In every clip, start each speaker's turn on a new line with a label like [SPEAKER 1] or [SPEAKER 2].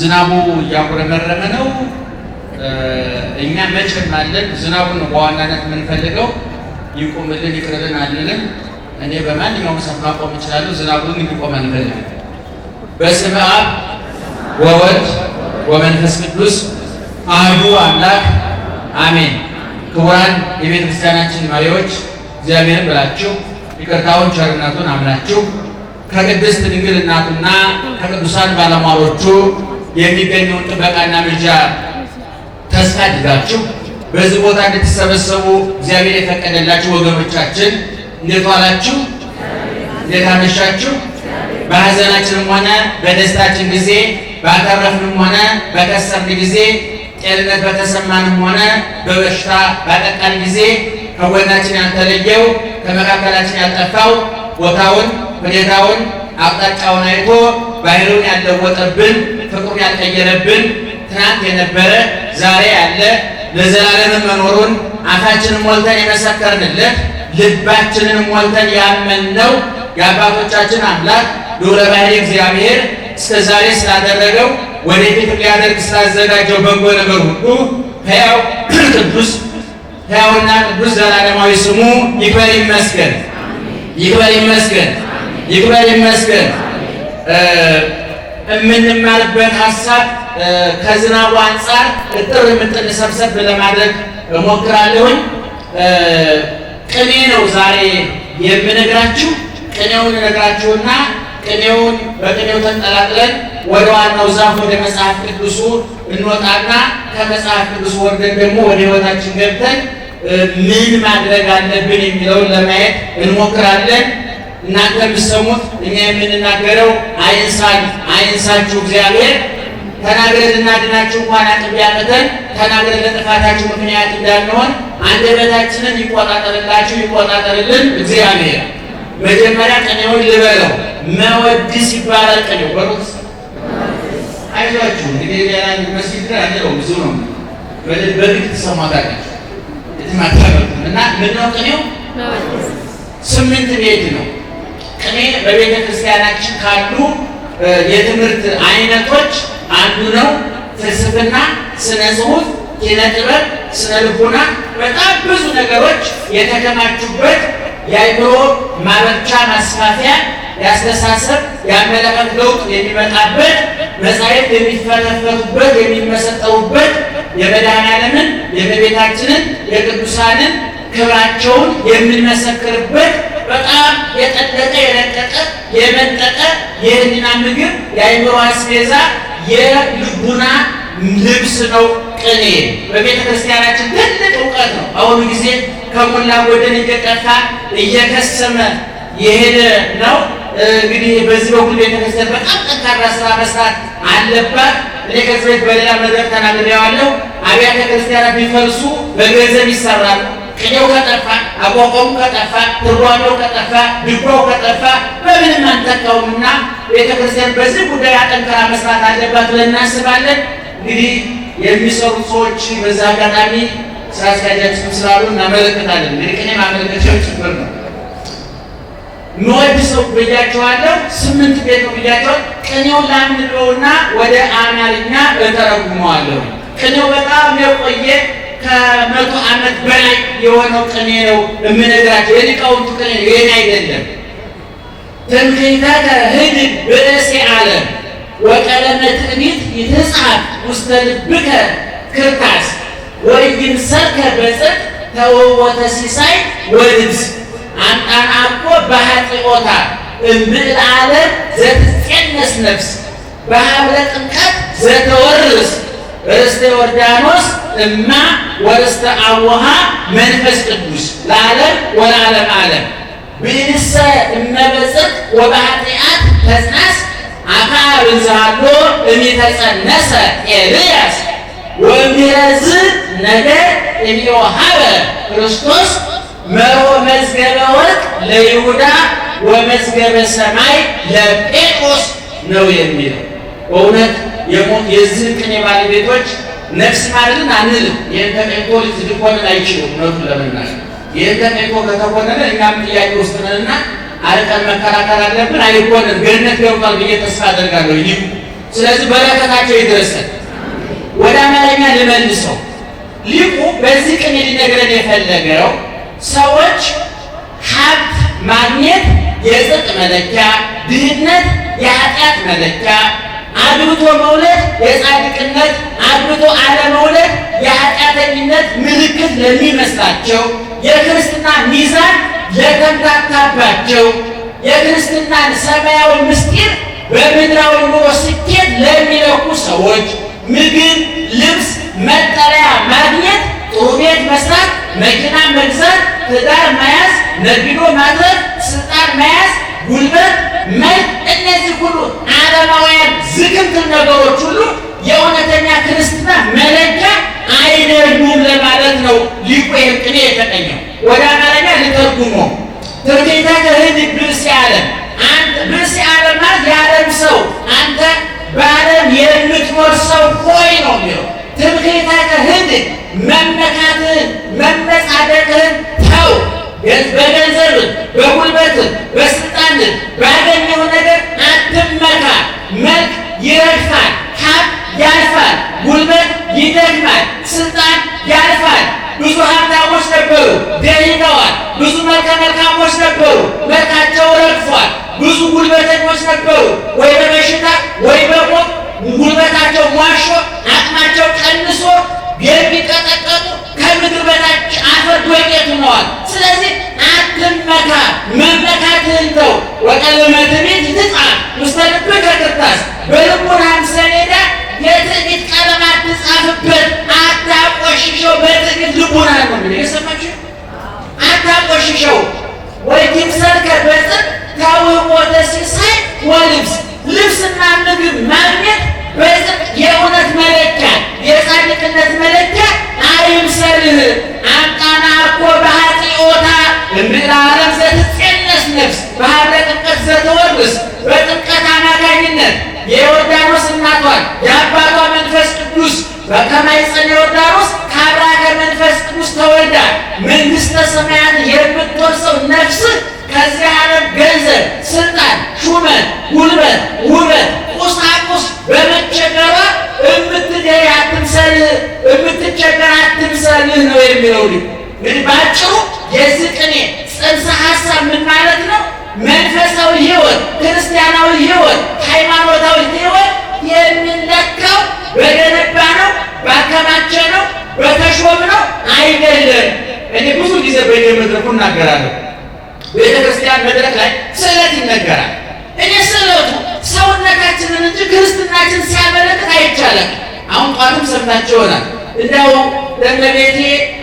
[SPEAKER 1] ዝናቡ እያጉረመረመ ነው። እኛ መቼም አለን ዝናቡን በዋናነት የምንፈልገው ይቆምልን ይቅርልን አንልም። እኔ በማንኛውም ሰዓት ማቆም እችላለሁ። ዝናቡን እንዲቆም አንፈልግም። በስመ አብ ወወልድ ወመንፈስ ቅዱስ አሐዱ አምላክ አሜን። ክቡራን የቤተ ክርስቲያናችን መሪዎች እግዚአብሔርን ብላችሁ ይቅርታውን ቸርነቱን አምናችሁ ከቅድስት ድንግል እናቱና ከቅዱሳን ባለሟሎቹ የሚገኘውን ጥበቃና ምልጃ ተስፋ አድርጋችሁ በዚህ ቦታ እንድትሰበሰቡ እግዚአብሔር የፈቀደላችሁ ወገኖቻችን እንዴት ዋላችሁ? እንዴት አመሻችሁ? በሐዘናችንም ሆነ በደስታችን ጊዜ ባተረፍንም ሆነ በከሰርን ጊዜ ጤንነት በተሰማንም ሆነ በበሽታ ባጠቃን ጊዜ ከጎናችን ያልተለየው ከመካከላችን ያልጠፋው ቦታውን ሁኔታውን አቅጣጫውን አይቶ ባህሩን ያለወጠብን ፍቅሩን ያልቀየረብን ትናንት የነበረ ዛሬ ያለ ለዘላለም መኖሩን አፋችንን ሞልተን የመሰከርንለት ልባችንን ሞልተን ያመንነው የአባቶቻችን አምላክ ልዑለ ባሕርይ እግዚአብሔር እስከ ዛሬ ስላደረገው ወደፊት ሊያደርግ ስላዘጋጀው በጎ ነገር ሁሉ ሕያውና ቅዱስ ዘላለማዊ ስሙ ይክበር ይመስገን፣ ይክበር ይመስገን፣ ይክበር ይመስገን። የምንማርበት ሀሳብ ከዝናቡ አንጻር እጥር ምጥን ሰብሰብ ለማድረግ እሞክራለሁኝ። ቅኔ ነው ዛሬ የምነግራችሁ። ቅኔውን እነግራችሁና ቅኔውን በቅኔው ተንጠላጥለን ወደ ዋናው ዛፍ ወደ መጽሐፍ ቅዱሱ እንወጣና ከመጽሐፍ ቅዱስ ወርደን ደግሞ ወደ ሕይወታችን ገብተን ምን ማድረግ አለብን የሚለውን ለማየት እንሞክራለን። እናንተ የምትሰሙት እኛ የምንናገረው አይንሳችሁ እግዚአብሔር ተናግረን ልናድናችሁ እንኳን አቅም ቢያቅተን ተናግረን ለጥፋታችሁ ምክንያት እንዳንሆን አንደበታችንን ይቆጣጠርላችሁ ይቆጣጠርልን እግዚአብሔር። መጀመሪያ ቅኔውን ልበለው። መወድስ ይባላል ቅኔው። በሩት አይዟችሁ እንግዲህ ሌላ መስጊድ አለው ብዙ ነው። በግድ ተሰማታላችሁ እና ምንድነው ቅኔው? ስምንት ቤት ነው። ቅኔ በቤተ ክርስቲያናችን ካሉ የትምህርት አይነቶች አንዱ ነው። ፍልስፍና፣ ስነ ጽሁፍ፣ ኪነ ጥበብ፣ ስነ ልቦና በጣም ብዙ ነገሮች የተከማቹበት የአእምሮ ማበርቻ ማስፋፊያ፣ ያስተሳሰብ የአመለካከት ለውጥ የሚመጣበት መጻሕፍት የሚፈተፈቱበት የሚመሰጠውበት የመድኃኔዓለምን የእመቤታችንን የቅዱሳንን ክብራቸውን የምንመሰክርበት በጣም የጠለቀ የረቀቀ የመጠቀ የህሊና ምግብ የአእምሮ አስቤዛ የልቡና ልብስ ነው ቅኔ። በቤተ ክርስቲያናችን ትልቅ እውቀት ነው። አሁኑ ጊዜ ከሞላ ጎደል እየጠፋ እየከሰመ የሄደ ነው። እንግዲህ በዚህ በኩል ቤተ ክርስቲያን በጣም ጠንካራ ስራ መስራት አለባት። እኔ ከዚህ ቤት በሌላ መድረክ ተናግሬዋለሁ። አብያተ ክርስቲያናት ቢፈልሱ በገንዘብ ይሰራሉ። ቅኔው ከጠፋ፣ አቋቋሙ ከጠፋ፣ ትርጓሜው ከጠፋ፣ ድጓው ከጠፋ በምንም አንተካውምና ቤተ ክርስቲያን በዚህ ጉዳይ አጠንክራ መስራት አለባት ብለን እናስባለን። እንግዲህ የሚሰሩ ሰዎች በዛ አጋጣሚ ስራ አስኪያጃችን ስላሉ እናመለክታለን። እንግዲህ ቅኔ ማመልከቻው ችግር ነው። መወድ ሰው ብያቸዋለሁ። ስምንት ቤት ነው ብያቸዋል። ቅኔውን ላምንበውና ወደ አማርኛ እተረጉመዋለሁ። ቅኔው በጣም የቆየ ከ100 ዓመት በላይ የሆነው ቅኔ ነው የምነግራቸው። የሊቃውንቱ ቅኔ ነው፣ የኔ አይደለም። ትምክህተከ ህድግ ብእሴ ዓለም ወቀለመ ትዕቢት ይትጽሐፍ ውስተ ልብከ ክርታስ ወይምሰልከ በጽድቅ ተወወተ ሲሳይ ወልብስ አንጣናቆ በኃጢኦታ እምዕል ዓለም ዘትጼነስ ነፍስ በሀብለ ጥምቀት ዘተወርስ ርስተ ዮርዳኖስ እማ ወርስተ አቡሃ መንፈስ ቅዱስ ለዓለም ወለዓለም ዓለም ብእንሰ እመበጽድቅ ወበኃጢአት ተጽናስ አክዓብ እንዘሃሎ እሚተጸነሰ ኤልያስ ወእምይእዝ ነገር እምይወሀበ ክርስቶስ መርሆ መዝገበ ወርቅ ለይሁዳ ወመዝገበ ሰማይ ለጴጥሮስ ነው የሚለው። በእውነት የዚህ ቅኔ ባለቤቶች ነፍስ ማለትን አንልም። ይህን ተቀይቶ ሊኮንን አይችሉም። እውነቱን ለመናገር ይህን ተቀይቶ ከተኮነነ እኛም ጥያቄ ውስጥ ነንና አርቀን መከራከር አለብን። አይኮንን ገነት ገብቷል ብዬ ተስፋ አደርጋለሁ። ይህ ስለዚህ በረከታቸው ይድረሰን። ወደ አማርኛ ልመልሰው። ሊቁ በዚህ ቅኔ ሊነግረን የፈለገው ሰዎች ሀብት ማግኘት የጽድቅ መለኪያ፣ ድህነት የኃጢአት መለኪያ፣ አግብቶ መውለድ የጻድቅነት፣ አግብቶ አለመውለድ የኃጢአተኝነት ምልክት ለሚመስላቸው፣ የክርስትና ሚዛን ለተምታታባቸው፣ የክርስትናን ሰማያዊ ምስጢር በምድራዊ ኑሮ ስኬት ለሚለኩ ሰዎች ምግብ፣ ልብስ፣ መጠለያ ማግኘት፣ ጥሩ ቤት መስራት፣ መኪና መግዛት፣ ትዳር መያዝ፣ ነግዶ ማትረፍ፣ ስልጣን መያዝ፣ ጉልበት፣ መልክ፣ እነዚህ ሁሉ ዓለማውያን ዝግምት ነገሮች ሁሉ የእውነተኛ ክርስትና መለኪያ አይደሉም ለማለት ነው ሊቁ ይህን ቅኔ የተቀኘው። ወደ አማርኛ ልተርጉመው። ትርኢተ ህድግ ብእሲ ዓለም። ብእሲ ዓለም ማለት የዓለም ሰው፣ አንተ በዓለም የምትኖር ሰው ሆይ ነው የሚለው። ትምክህተ ህድግ መመካትህን መመጻደቅህን ተው። በገንዘብን፣ በጉልበትን፣ በስልጣንን ባገኘው ነገር አትመካ። መልክ ይረግፋል፣ ሀብት ያልፋል፣ ጉልበት ይደግማል፣ ስልጣን ያልፋል። ብዙ ሀብታሞች ነበሩ፣ ደህይተዋል። ብዙ መልከ መልካሞች ነበሩ፣ መልካቸው ረግፏል። ብዙ ጉልበተኞች ነበሩ፣ ወይ በበሽታ ወይ በሞት ጉልበታቸው ሟሾ፣ አቅማቸው ቀንሶ የሚቀጠቀጡ ከምድር በታች አፈር ዶቄት ሆነዋል። ስለዚህ አትመካ፣ መመካትህን ተው። ወቀለመ ትዕቢት ትጻፍ ውስተ ልብከ ክርታስ፣ በልቡናህም ሰሌዳ የትዕቢት ቀለም አትጻፍበት፣ አታቆሽሸው። በትዕቢት ልቡናህን ነው የሚለው። የሰማችሁ? አታቆሽሸው። ወይትምሰልከ በጽድቅ ተውህቦተ ሲሳይ ወልብስ፣ ልብስና ምግብ ማግኘት በጽድቅ የእውነት መለኪያ የጻድቅነት መለኪያ አይምሰልህ። አምጣና እኮ በኃጢኦታ እምድኅረ ዓለም ዘትጼነስ ነፍስ በሀብረ ጥምቀት ዘተወርስ። በጥምቀት አማካኝነት የዮርዳኖስ እናቷን የአባቷ መንፈስ ቅዱስ በከማይፀን ዮርዳኖስ ከአብራከ መንፈስ ቅዱስ ተወልዳ መንግሥተ ሰማያት የምትወርሰው ነፍስህ ከዚህ ዓለም ገንዘብ፣ ስልጣን፣ ሹመት፣ ጉልበት፣ ውበት፣ ቁሳቁስ በመቸገሯ የምትደይ አትምሰልህ፣ የምትቸገር አትምሰልህ ነው የሚለው። እንግዲህ በአጭሩ የዚህ ቅኔ ጽንሰ ሀሳብ ምን ማለት ነው? መንፈሳዊ ሕይወት፣ ክርስቲያናዊ ሕይወት፣ ሃይማኖታዊ ሕይወት የሚለካው በገነባ ነው፣ ባከማቸ ነው፣ በተሾም ነው አይደለም። እኔ ብዙ ጊዜ በየመድረኩ እናገራለሁ። ቤተ ክርስቲያን መድረክ ላይ ስዕለት ይነገራል። እኔ ስዕለቱ ሰውነታችንን እንጂ ክርስትናችን ሲያመለክት አይቻልም። አሁን ጧትም ሰምታችሁ ይሆናል። እንደው ለእመቤቴ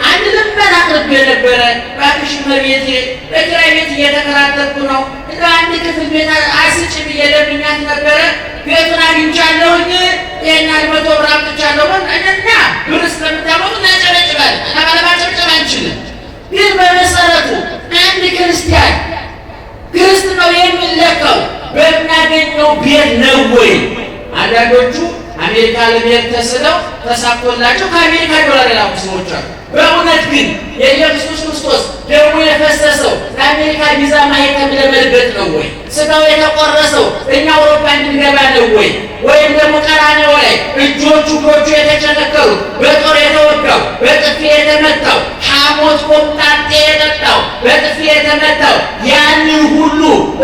[SPEAKER 1] አንድ ልመና አቅርቤ ነበረ። እባክሽ እመቤቴ በኪራይ ቤት እየተከራተትኩ ነው፣ እንደው አንድ ክፍል ቤት አስጭ ብዬ ለምኛት ነበረ። ቤቱን አግኝቻለሁኝ፣ ይሄን 100 ብር አምጥቻለሁ እና ብር ስለምታመጡ እናጨበጭባለን። እና ባለማጨብጨብ አንችልም። ግን በመሰረቱ አንድ ክርስቲያን ክርስትናው የሚለካው በሚያገኘው ቤት ነው ወይ? አንዳንዶቹ አሜሪካ ለመሄድ ተስለው ተሳክቶላቸው ከአሜሪካ ዶላር የላኩ ሰዎች አሉ። በእውነት ግን የኢየሱስ ክርስቶስ ደሙ የፈሰሰው ለአሜሪካ ቪዛ ማህተም ለመልበጥ ነው ወይ? ስጋው የተቆረሰው እኛ አውሮፓ እንድንገባ ነው ወይ? ወይም ደግሞ ቀራንዮ ላይ እጆቹ እግሮቹ የተቸነከሩት፣ በጦር የተወጋው፣ በጥፊ የተመታው፣ ሐሞት ኮምጣጤ የጠጣው፣ በጥፊ የተመታው ያንን ሁሉ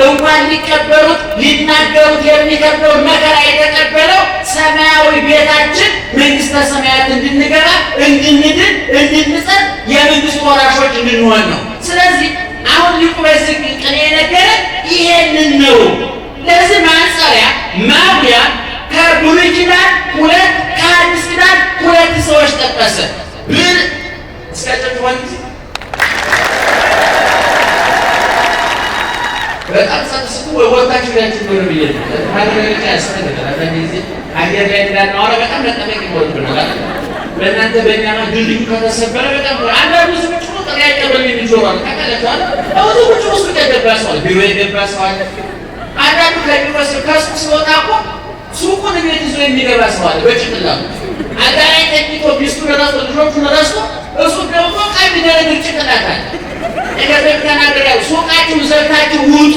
[SPEAKER 1] እንኳን ሊቀበሉት ሊናገሩት የሚከብደውን መከራ የተቀበለው ሰማያዊ ቤታችን መንግሥተ ሰማያት እንድንገባ፣ እንድንድን፣ እንድንጸድ፣ የመንግሥቱ ወራሾች እንድንሆን ነው። ስለዚህ አሁን ሊቁ በዚህ ቅኔ የነገረን ይሄንን ነው። ለዚህ ማንጸሪያ ማጉያ ከብሉይ ኪዳን 2 ከአዲስ ኪዳን 2 ሰዎች ጠቀሰ። ብል እስከ ጨጥወን በጣም ጸጥስኩ ወጣችሁ ያንቺ ነው ብዬ ማድረግ ያስፈልጋል። አንዳንዴ አየር ላይ እንዳናወራ በጣም መጠበቅ ይኖርብናል። በእናንተ በእኛ ነው ድልድዩ ከተሰበረ በጣም አንዳንዱ ሰዎች ነው ጥያቄ በሚጆራል ካከለታል አውቶ ቁጭ ውስጥ የገባ ሰው ቢሮ የገባ ሰው አለ። አንዳንዱ ከቢሮ ከሱቅ ሲወጣ እኮ ሱቁን ቤት ይዞ የሚገባ ሰው አለ። በጭቅላቱ አዳራይ ተኝቶ ሚስቱን ረስቶ ልጆቹን ረስቶ እሱ ደግሞ ቀይ ደረግ ጭቅላት አለ። ነገር ተናገረው ሱቃችሁ ዘግታችሁ ውጡ፣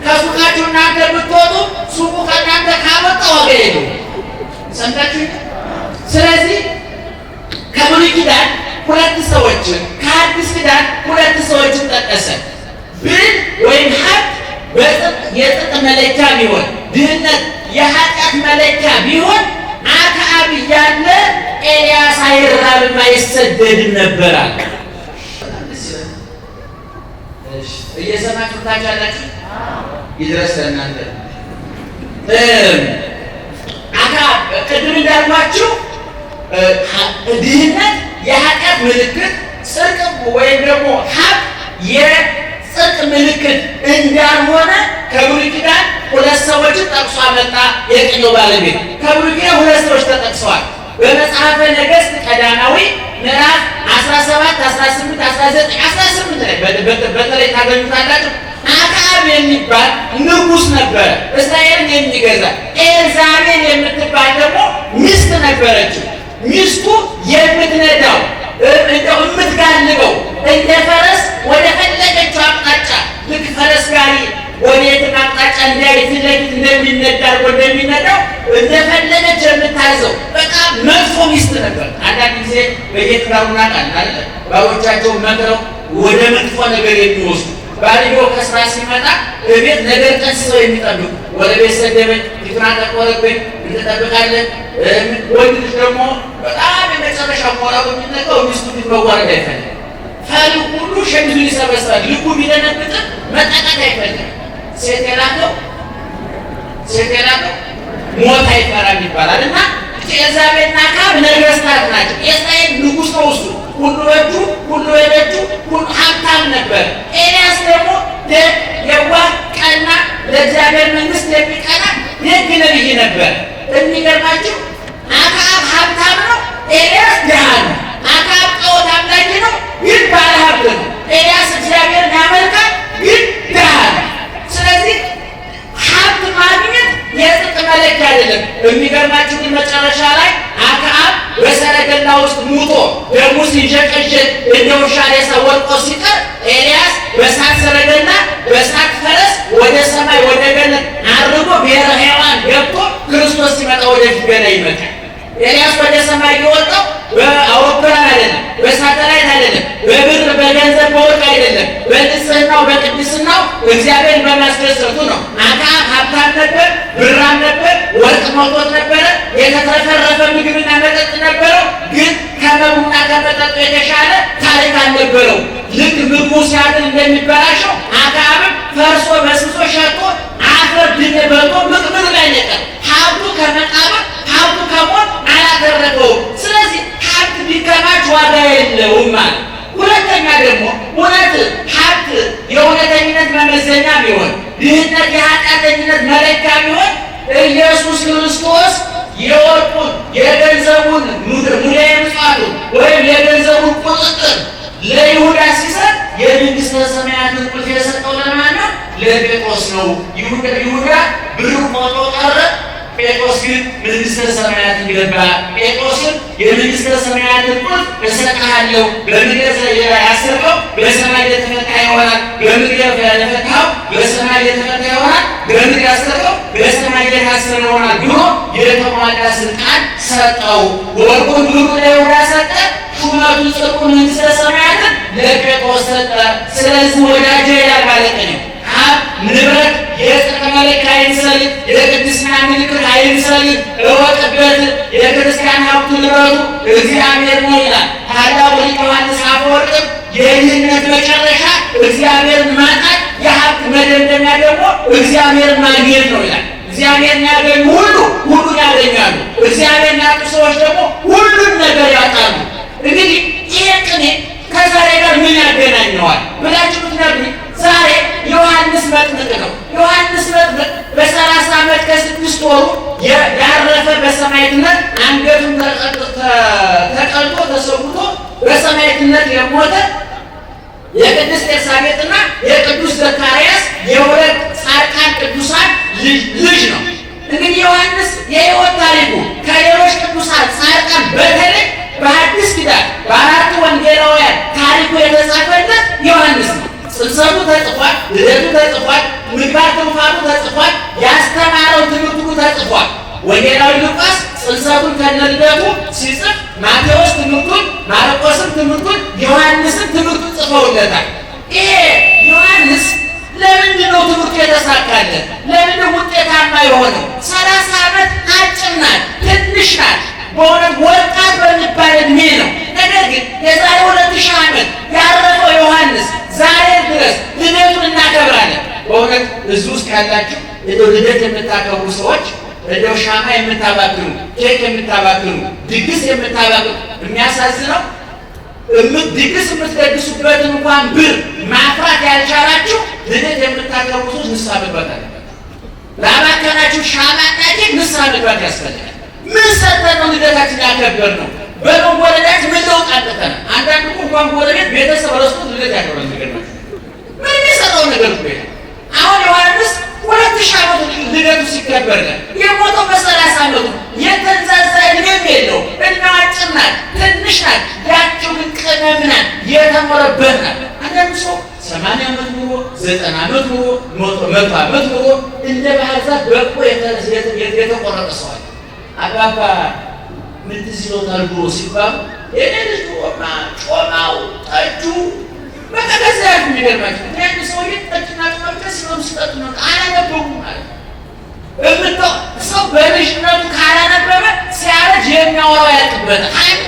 [SPEAKER 1] ከሱቃችሁ እናንተ ብትወጡ ሱቁ ከእናንተ ካመጣ ዋጋ የለውም። ሰምታችሁ? ስለዚህ ከብሉይ ኪዳን ሁለት ሰዎችን ከአዲስ ኪዳን ሁለት ሰዎችን ጠቀሰ። ብል ወይም ሀብት የጽድቅ መለኪያ ቢሆን፣ ድህነት የኃጢአት መለኪያ ቢሆን አክዓብ እያለ ኤልያስ አይራብም አይሰደድም ነበር አለ። እየሰማችሁ ታውቃላችሁ? ይድረስ ለእናንተ። አክዓብ ቅድም እንዳልኳችሁ ድህነት የኃጢአት ምልክት፣ ጽድቅ ወይም ደግሞ ሀብት የጽድቅ ምልክት እንዳልሆነ ከብሉይ ኪዳን ሁለት ሰዎችን ጠቅሶ አመጣ። የቅኔው ባለቤት ከብሉይ ኪዳን ሁለት ሰዎች ተጠቅሰዋል። በመጽሐፈ ነገሥት ቀዳማዊ ምዕራፍ 17፣ 18፣ 19፣ 18 ላይ በተለይ ታገኙታላችሁ። አክዓብ የሚባል ንጉሥ ነበረ፣ እስራኤልን የሚገዛ። ኤልዛቤል የምትባል ደግሞ ሚስት ነበረችው። ሚስቱ የምትነዳው የምትጋልበው እንደ ፈረስ ወደ ፈለገችው አቅጣጫ ልክ ፈረስ ጋሪ ወደ የትም አቅጣጫ እንዲያይ ፊት ለፊት እንደሚነዳ እንደሚነዳው እንደፈለገች የምታዘው በጣም መጥፎ ሚስት ነበር። አንዳንድ ጊዜ በየትዳሩ እናውቃለን ባሎቻቸውን መክረው ወደ መጥፎ ነገር የሚወስዱ ባልዮ ከስራ ሲመጣ እቤት ነገር ቀንስሰው የሚጠብቁ ወደ ቤት ሰደበኝ፣ ፊቱን አጠቆረብኝ እንጠብቃለን። ወንድ ልጅ ደግሞ በጣም የመጨረሻ ቆራጡ የሚነቀው ሚስቱ ፊት መዋረድ አይፈልግም። ፈሉ ሁሉ ሸሚዙን ይሰበስባል። ልቡ ቢደነብጥ መጠቃት አይፈልግም። ሴት የላከው ሞት አይፈራም ይባላል። እና ኤልዛቤልና አክዓብ ነገሥታት ናቸው። የእስራኤል ንጉሥ ነው እሱ። ሁሉ በእጁ ሁሉ በደጁ ሁሉ ሀብታም ነበር። ኤልያስ ደግሞ ደግ፣ የዋህ፣ ቀና፣ ለእግዚአብሔር መንግሥት የሚቀና ደግ ነቢይ ነበር። የሚገርማችሁ አክዓብ ሀብታም ነው፣ ኤልያስ ድሃ ነው። አክዓብ ጣዖት አምላኪ ነው፣ ግን ባለ ሀብት ነው። ኤልያስ እግዚአብሔርን ያመልካል፣ ግን ድሃ ነው። ስለዚህ ሀብት ማግኘት የጽድቅ መለኪያ አይደለም። የሚገርማችሁ ግን መጨረሻ ላይ አክዓብ በሰረገላ ውስጥ ሙቶ ደሙ ሲንዠቀዠቅ እንደ ውሻ ሬሳ ወድቆ ሲቀር ኤልያስ በእሳት ሰረገላ በእሳት ፈረስ ወደ ሰማይ ወደ ገነት አርጎ ብሔረ ሕያዋን ገብቶ ክርስቶስ ሲመጣ ወደፊት ገና ይመጣል። ኤልያስ ወደ ሰማይ የወጣው በአውሮፕላን አይደለም፣ በሳተላይት አይደለም፣ በብር በገንዘብ በወርቅ አይደለም፣ በንጽህናው በቅድስናው እግዚአብሔር በማስደሰቱ ነው። አክዓብ ሀብታም ነበር፣ ብራም ነበር፣ ወርቅ ሞልቶት ነበረ፣ የተትረፈረፈ ምግብና መጠጥ ነበረው። ግን ከመቡና ከመጠጡ የተሻለ ታሪክ አልነበረው። ልክ ምግቡ ሲያድር እንደሚበላሸው አክዓብም ፈርሶ በስሶ ሸጦ አፈር ድን በልቶ ምቅምር ላይ ነቀር። ሀብቱ ከመቃብር ሀብቱ ከሞት አላተረፈውም። ስለዚህ ሀብት ቢከማች ዋጋ የለውም ማለት። ሁለተኛ ደግሞ እውነት ሀብት የእውነተኝነት መመዘኛ ቢሆን፣ ድህነት የኃጢአተኝነት መለኪያ ቢሆን ኢየሱስ ክርስቶስ የወርቁን የገንዘቡን ሙዳየ ምጽዋቱን ወይም የገንዘቡን ቁጥጥር ለይሁዳ ሲሰጥ የመንግሥተ ሰማያትን ቁልፍ የሰጠው ለማን ነው? ለጴጥሮስ ነው። ይሁዳ ብር ቆጥሮ ቀረ። ጴጥሮስ ግን መንግሥተ ሰማያትን ገባ። ጴጥሮስን የመንግሥተ ሰማያትን ቁልፍ እሰጥሃለሁ፣ በምድር ያሰርከው በሰማይ የተፈታ ይሆናል፣ በምድር የፈታኸው በሰማይ የተፈታ ይሆናል፣ በምድር ያሰርከው በሰማይ የታሰረ ይሆናል ብሎ የተሟላ ስልጣን ሰጠው። ወርቁን ብሩ ለይሁዳ ሰጠ፣ ሹመቱን ጽድቁን መንግሥተ ሰማያትን ለጴጥሮስ ሰጠ። ስለዚህ ወዳጄ ይላል ባለቅኔው ሀብት ንብረት የጽድቅ መለኪያ አይምሰልህ፣ የቅድስና ምልክት አይምሰልህ፣ እወቅበት። የክርስቲያን ሀብቱ ንብረቱ እግዚአብሔር ነው ይላል። ታላቁ ሊቅ ዮሐንስ አፈወርቅም የድህነት መጨረሻ እግዚአብሔርን ማጣት፣ የሀብት መደምደሚያ ደግሞ እግዚአብሔርን ማግኘት ነው ይላል። እግዚአብሔርን ያገኙ ሁሉ ሁሉን ያገኛሉ። እግዚአብሔርን ያጡ ሰዎች ደግሞ ሁሉን ነገር ያጣሉ። እንግዲህ ይሄ ቅኔ ከዛሬ ጋር ምን ያገናኘዋል ብላችሁ ብትነግሩኝ፣ ዛሬ ዮሐንስ መጥምቅ ነው። ዮሐንስ መጥምቅ በ30 ዓመት ከ6 ወሩ ያረፈ በሰማዕትነት አንገቱን ተቀልጦ ተሰውቶ በሰማዕትነት የሞተ የቅድስት ኤልሳቤጥና የቅዱስ ዘካርያስ የሁለት ጻድቃን ቅዱሳን ልጅ ነው። እንግዲህ ዮሐንስ የሕይወት ታሪኩ ከሌሎች ቅዱሳን ጻድቃን በተለይ በሐዲስ ኪዳን በአራቱ ወንጌላውያን ታሪኩ የተጻፈለት ዮሐንስ ነው። ጽንሰቱ ተጽፏል፣ ልደቱ ተጽፏል፣ ምግባር ትሩፋቱ ተጽፏል፣ ያስተማረው ትምህርቱ ተጽፏል። ወንጌላዊ ሉቃስ ጽንሰቱን ከነልደቱ ሲጽፍ ማቴዎስ ትምህርቱን፣ ማርቆስም ትምህርቱን፣ ዮሐንስም ትምህርቱን ጽፈውለታል። ይሄ ዮሐንስ ለምንድን ነው ትምህርቱ የተሳካለት? ለምንድን ውጤታማ የሆነው? 30 ዓመት አጭር ናት፣ ትንሽ ናት። በእውነት ወጣት በሚባል እድሜ ነው። ነገር ግን የዛሬ 2000 ዓመት ያረፈው ዮሐንስ ዛሬ ድረስ ልደቱን እናከብራለን። በእውነት እዚህ ውስጥ ያላችሁ ልደት የምታከብሩ ሰዎች እንደው ሻማ የምታባክኑ፣ ኬክ የምታባክኑ፣ ድግስ የምታባክኑ የሚያሳዝነው ድግስ የምትደግሱበትን እንኳን ብር ማፍራት ያልቻላችሁ ልደት የምታከብሩ ሰዎች ንስሐ መግባት አለበት። ላባከናችሁ ሻማና ኬክ ንስሐ መግባት ያስፈልጋል። ምን ሰርተን ነው ልደታችን ያከበርነው? በመወለዳችን ምን ለውጥ አጥተናል? አንዳንዱ እንኳን ጎረቤት ቤተሰብ ረስቶት ልደት ያከብራል። ምን የሚሰጠው ነገር ነው? አሁን ዮሐንስ 2000 ዓመቱ ልደቱ ሲከበር የሞተው በ30 ዓመቱ የተንዛዛ እድሜም የለው። እድሜው አጭር ናት፣ ትንሽ ናት። ያቸው ግን ቅመም ናት፣ የተሞረበት ናት። አንዳንዱ ሰው 80 ዓመት ኑሮ 90 ዓመት ኑሮ 100 ዓመት ኑሮ እንደ ባህር ዛፍ በቆ የተቆረጠ ሰዋል። አባባ ምን ትዝ ይሎታል ብሎ ሲባሉ የኔ ልጅ ጮማው ጠጁ በቃ ከዛ ያሉ የሚገርማቸው ያን ሰውዬ ጠጅና ጮማ ብቻ ሲሆኑ ሲጠጡ ነው። አላነበቡም ማለት እምተው ሰው በልጅነቱ ካላነበበ ሲያረጅ የሚያወራው ያልቅበታል።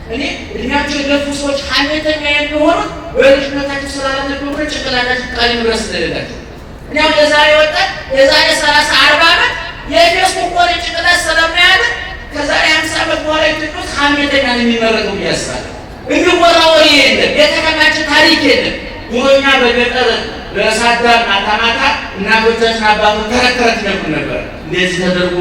[SPEAKER 1] እኔ እድሜያቸው የገፉ ሰዎች ሐሜተኛ የሚሆኑት በልጅነታቸው ስላላነበቡ ጭንቅላታቸው ቃል ንብረት ስለሌላቸው። እኔ አሁን የዛሬ ወጣት የዛሬ 30-40 ዓመት የፌስቡክ ወሬ ጭንቅላት ስለሚያለ ከዛሬ 50 ዓመት በኋላ ኢትዮጵያ ውስጥ ሐሜተኛ ነው የሚመረጠው ብዬ አስባለሁ። የሚወራ ወሬ የለም፣ የተከማቸ ታሪክ የለም። ድሮኛ በገጠር በሳዳር ማታ ማታ እናቶቻችን አባቶች ተረት ይነግሩን ነበር። እንደዚህ ተደርጎ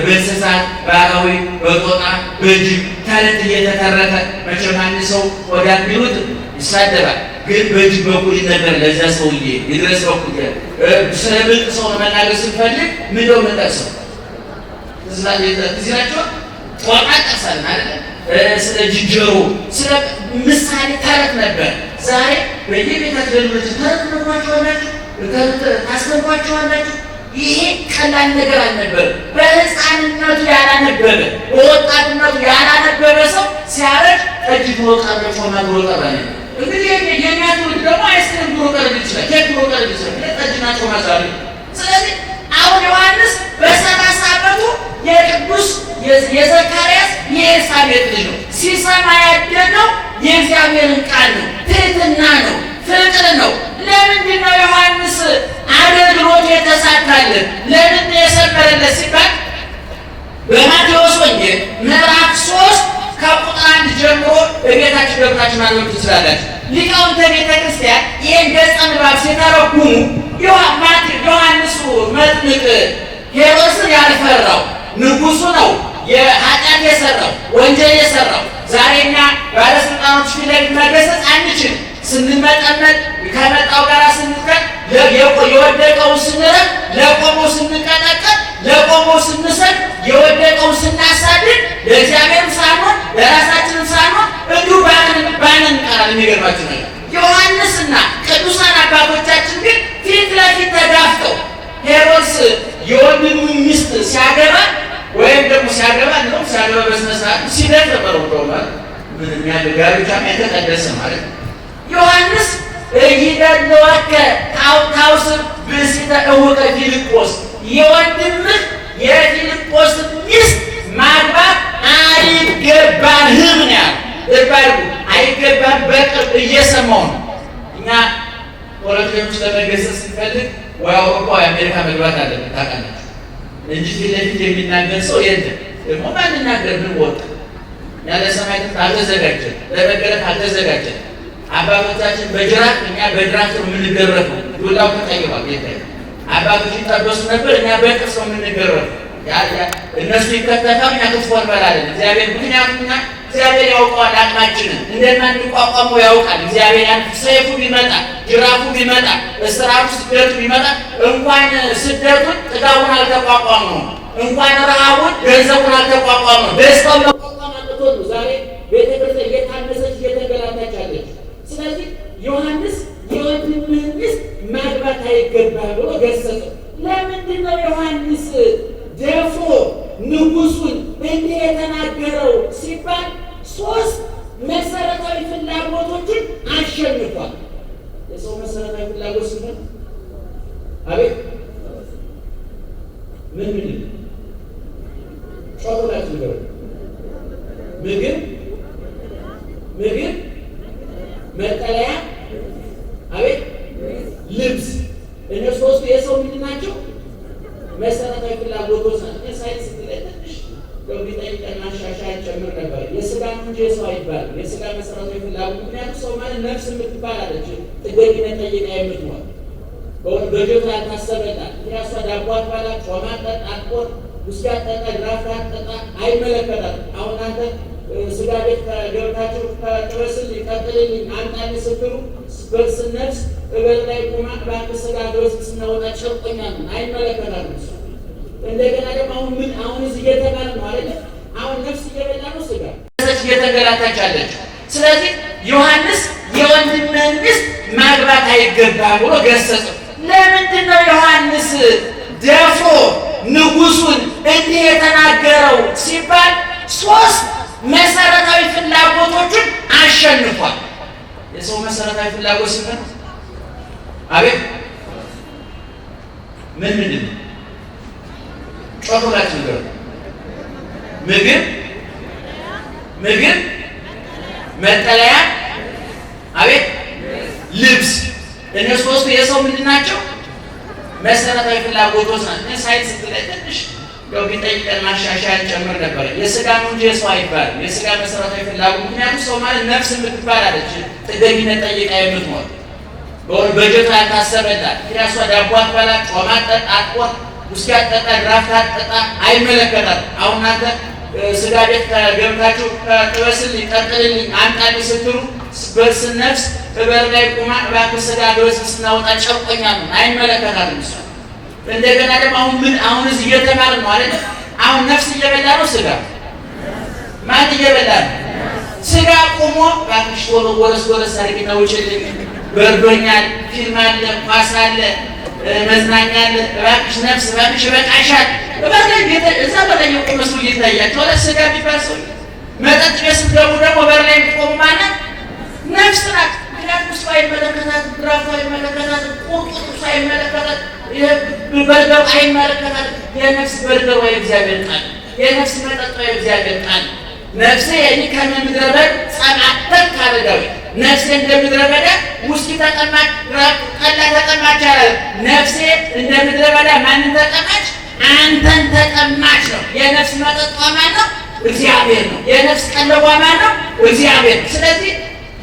[SPEAKER 1] በእንስሳት በአራዊት በጦጣ በጅብ ተረት እየተተረተ መቼም አንድ ሰው ወዲያ ቢሉት ይሳደባል፣ ግን በጅብ በኩል ይነገር ለዛ ሰውዬ ይድረስ በኩል ስለ ብልጥ ሰው መናገር ስንፈልግ ምንድነው የምንጠቅሰው? እዚህ ናቸው ጦጣ ጠቅሳለን አይደለም። ስለ ዝንጀሮ ስለ ምሳሌ ተረት ነበር። ዛሬ በየቤታችሁ ልጆች ተረት ነግሯችኋላችሁ፣ ታስተምሯችኋላችሁ። ይሄ ቀላል ነገር አልነበረም። በሕፃንነቱ ያላነበበ በወጣትነቱ ያላነበበ ሰው ሲያረጅ ጠጅ ብሎ ቀረ፣ ጮማ ብሎ ቀረ። እንግዲህ የኛ ትውልድ ደግሞ አይስክሬም ብሎ ቀረ ይችላል፣ ኬክ ብሎ ቀረ ይችላል፣ ጠጅና ጮማ ዛሬ። ስለዚህ አሁን ዮሐንስ በ30 ዓመቱ የቅዱስ የዘካርያስ የኤልሳቤጥ ልጅ ነው። ሲሰማ ያደገው የእግዚአብሔርን ቃል ነው፣ ትህትና ነው፣ ፍቅር ነው። ለምንድን ነው ዮሐንስ አገልግሎት የተሳካለት? ለምንድን የሰመረለት ሲባል በማቴዎስ ወንጌል ምዕራፍ 3 ከቁጥር 1 ጀምሮ በቤታችሁ ገብታችሁ ማንበብ ትችላላችሁ። ሊቃውንተ ቤተ ክርስቲያን ይህን ገጸ ንባብ ሲተረጉሙ ዮሐንስ መጥምቅ ሄሮድስን ያልፈራው ንጉሱ ነው የኃጢአት የሰራው ወንጀል የሰራው። ዛሬኛ ባለስልጣኖች ፊት ለፊት መገሰጽ አንችል። ስንመጠመጥ ከመጣው ጋር ስንቀጥ የወደቀው ስንረግ፣ ለቆመው ስንቀጠቀጥ፣ ለቆመው ስንሰድ፣ የወደቀው ስናሳድድ ለእግዚአብሔርም ሳንሆን ለራሳችንም ሳንሆን እንዲሁ ባንን እንቀራል። የሚገርማችሁ ነገር ዮሐንስና ቅዱሳን አባቶቻችን ግን ፊት ለፊት ተጋፍተው ሄሮድስ የወንድሙ ሚስት ሲያገባ ወይም ደግሞ ሲያገባ በስነ ስርዓት ሲደር ተመረጠው ማለት ምንም ያለው ጋብቻ የተቀደሰ ማለት ነው። ዮሐንስ ይደለወከ ታውስ ብእሲተ እውቀ ፊልጶስ የወንድምህ የፊልጶስ ሚስት ማግባት አይገባህም ነው ያለው። አይገባህም በቅርብ እየሰማው ነው። እኛ ፖለቲከኞች ለመገሰጽ ስንፈልግ ወይ አውሮፓ ወይ አሜሪካ መግባት አለብን ታውቃላችሁ እንጂ ፊት ለፊት የሚናገር ሰው የለም። ደግሞ ማንናገር ምን ወጣ? ያለ ሰማዕታት አልተዘጋጀን፣ ለመገረፍ አልተዘጋጀን። አባቶቻችን በጅራት እኛ በድራት ነው የምንገረፈው። ዱላው ተቀይሯል። ይታይ አባቶች ይጠበሱ ነበር፣ እኛ በጥርስ ነው የምንገረፈው። እነሱ ይከተፋል፣ እኛ ክትፎ እንበላለን። እግዚአብሔር ምክንያቱም እግዚአብሔር ያውቀዋል አቅማችንን እንደማንቋቋመው ያውቃል። እግዚአብሔር ያን ሰይፉ ቢመጣ ጅራፉ ቢመጣ እስራቱ ስደቱ ቢመጣ እንኳን ስደቱን ጥጋቡን አልተቋቋመውም፣ እንኳን ረሃቡን ገንዘቡን አልተቋቋመውም። ደስታው መቋቋም አቅቶት ነው ዛሬ ቤተክርስቲያን እየታነሰች እየተንገላታች አለች። ስለዚህ ዮሐንስ የወንድምህን ሚስት ማግባት አይገባም ብሎ ገሰጸው። ለምንድን ነው ዮሐንስ ደፍሮ ንጉሱን እንዲህ የተናገረው ሲባል ሶስት መሰረታዊ ፍላጎቶችን አሸንፏል። የሰው መሰረታዊ ፍላጎት ስንት? አቤት ምን ጮቶላችሁ ገሩ ምግብ፣ መጠለያ፣ አቤት ልብስ። እነዚህ ሶስቱ የሰው ምንድን ናቸው? መሰረታዊ ፍላጎቶች ናቸው። ሳይንስ ትንሽ ቢጠይቀን ማሻሻያ ጨምር ነበር። የስጋ እንጂ የሰው አይባልም። የስጋ መሰረታዊ ፍላጎት ምክንያቱም ሰው ማለት ነፍስ የምትባል አለች ጥገኝነት ጠይቃ የምትኖር በጀት ያልታሰበላት የራሷ ዳቦ አትበላ፣ ጮማ አትጠጣ፣ አትቆርጥ፣ ውስኪ አትጠጣ፣ ድራፍት አትጠጣ፣ አይመለከታትም። አሁን አንተ ስጋ ቤት ገብታችሁ ከጥበስልኝ ቀጥልልኝ አምጣልኝ ስትሉ በስነፍስ እበር ላይ ቆማ እባክህ ስጋ ድረስ ስናወጣ ጨርቆኛል አይመለከታትም። እንደገና ደግሞ አሁን እዚህ እየተባለ ነው አይደል? አሁን ነፍስ እየበላ ነው፣ ስጋ እየተንገላታች አለች። ስለዚህ ዮሐንስ የወንድምህን ሚስት ማግባት አይገባም ብሎ ገሰጸው። ለምንድን ነው ዮሐንስ ደፍሮ ንጉሱን እንዲህ የተናገረው ሲባል ሶስት መሰረታዊ ፍላጎቶችን አሸንፏል። የሰው መሰረታዊ ፍላጎት ሲሆን አቤት ምንድን ነው? ጮቶላችሁ ነገር ምግብ፣ መጠለያ፣ አቤት ልብስ። እነዚህ ሶስቱ የሰው ምንድን ናቸው? መሰረታዊ ፍላጎቶች ናቸው። ሳይንስ ትንሽ ቢጠይቀን ማሻሻያ ጨምር ነበር። የስጋ ነው እንጂ የሰው አይባልም። የስጋ መሰረታዊ ፍላጎት ምክንያቱም ሰው ማለት ነፍስ የምትባል አለች ጥገኝነት ጠይቃ የምትኖር በጀቷ ያልታሰበላት የራሷ ዳቦ አትበላ፣ ጮማ አትጠጣ፣ አትቆርጥ፣ ውስኪ አትጠጣ፣ ድራፍት አትጠጣ፣ አይመለከታትም። አሁን እናንተ ስጋ ቤት ገብታችሁ ከጥበስልኝ ቀጥልልኝ አምጣልኝ ስትሉ በስነፍስ እበር ላይ ቆማ እባክህ ስጋ ድረስ ስናወጣ ጨርቆኛል አይመለከታትም። እሷ እንደገና ደግሞ አሁን እዚህ እየተማርን ነው አይደል? አሁን ነፍስ እየበላ ነው፣ ስጋ ማን እየበላ ነው? ስጋ ቆሞ እባክሽ ቶሎ ወረስ አድርጊና ውጭልኝ፣ በርዶኛል፣ ፊልም አለ፣ ኳስ አለ፣ መዝናኛ አለ፣ እባክሽ ነፍስ እባክሽ በቃሻል እዛ በላይ የቆመ ሰው እየታያቸው ስጋ የሚባል ሰው መጠጥ ቤት ስትገቡ ደግሞ በር ላይ የምትቆሙ ማለት ነፍስ ናት። ምክንያቱም እሱ አይመለከታት፣ ድራፍቱ አይመለከታት፣ ቁርጡ አይመለከታት፣ በርገሩ አይመለከታት። የነፍስ በርገሩ የእግዚአብሔር ቃል፣ የነፍስ መጠጧ የእግዚአብሔር ቃል። ነፍሴ የኔ ከምድረ በዳ ጸማተት ካለ ዳዊት ነፍሴ እንደምድረ በዳ ውስኪ ተጠማች፣ ጠላ ተጠማች አለ። ነፍሴ እንደ ምድረ በዳ ማንን ተጠማች? አንተን ተጠማች ነው። የነፍስ መጠጧ ማን ነው? እግዚአብሔር ነው። የነፍስ ቀለቧ ማን ነው? እግዚአብሔር። ስለዚህ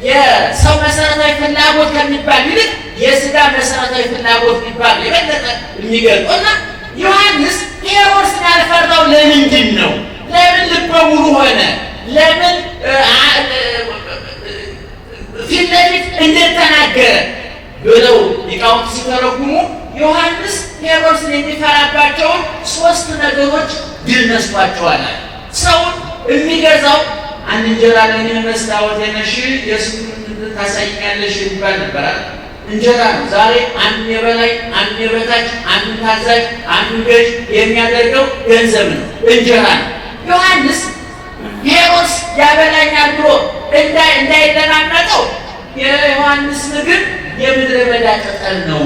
[SPEAKER 1] የሰው መሰረታዊ ፍላጎት ከሚባል ይልቅ የስጋ መሰረታዊ ፍላጎት የሚባል የበለጠ የሚገልጠው እና ዮሐንስ ሄሮድስን ያልፈራው ለምንድን ነው? ለምን ልበ ሙሉ ሆነ? ለምን ፊት ለፊት እንደተናገረ ብለው ሊቃውንት ሲተረጉሙ ዮሐንስ ሄሮድስን የሚፈራባቸውን ሶስት ነገሮች ድል ነስቷቸዋል። ሰውን የሚገዛው አንድ እንጀራ ለኔ መስታወት ነሽ የስንቱን ታሳይኛለሽ ይባል ነበር። እንጀራ ነው። ዛሬ አንድ የበላይ አንድ የበታች አንድ ታዛዥ አንድ ገዥ የሚያደርገው ገንዘብ ነው፣ እንጀራ ነው። ዮሐንስ ሄሮድስ ያበላኛል ብሎ እንዳይለማመጠው የዮሐንስ ምግብ የምድረ በዳ ቅጠል ነው።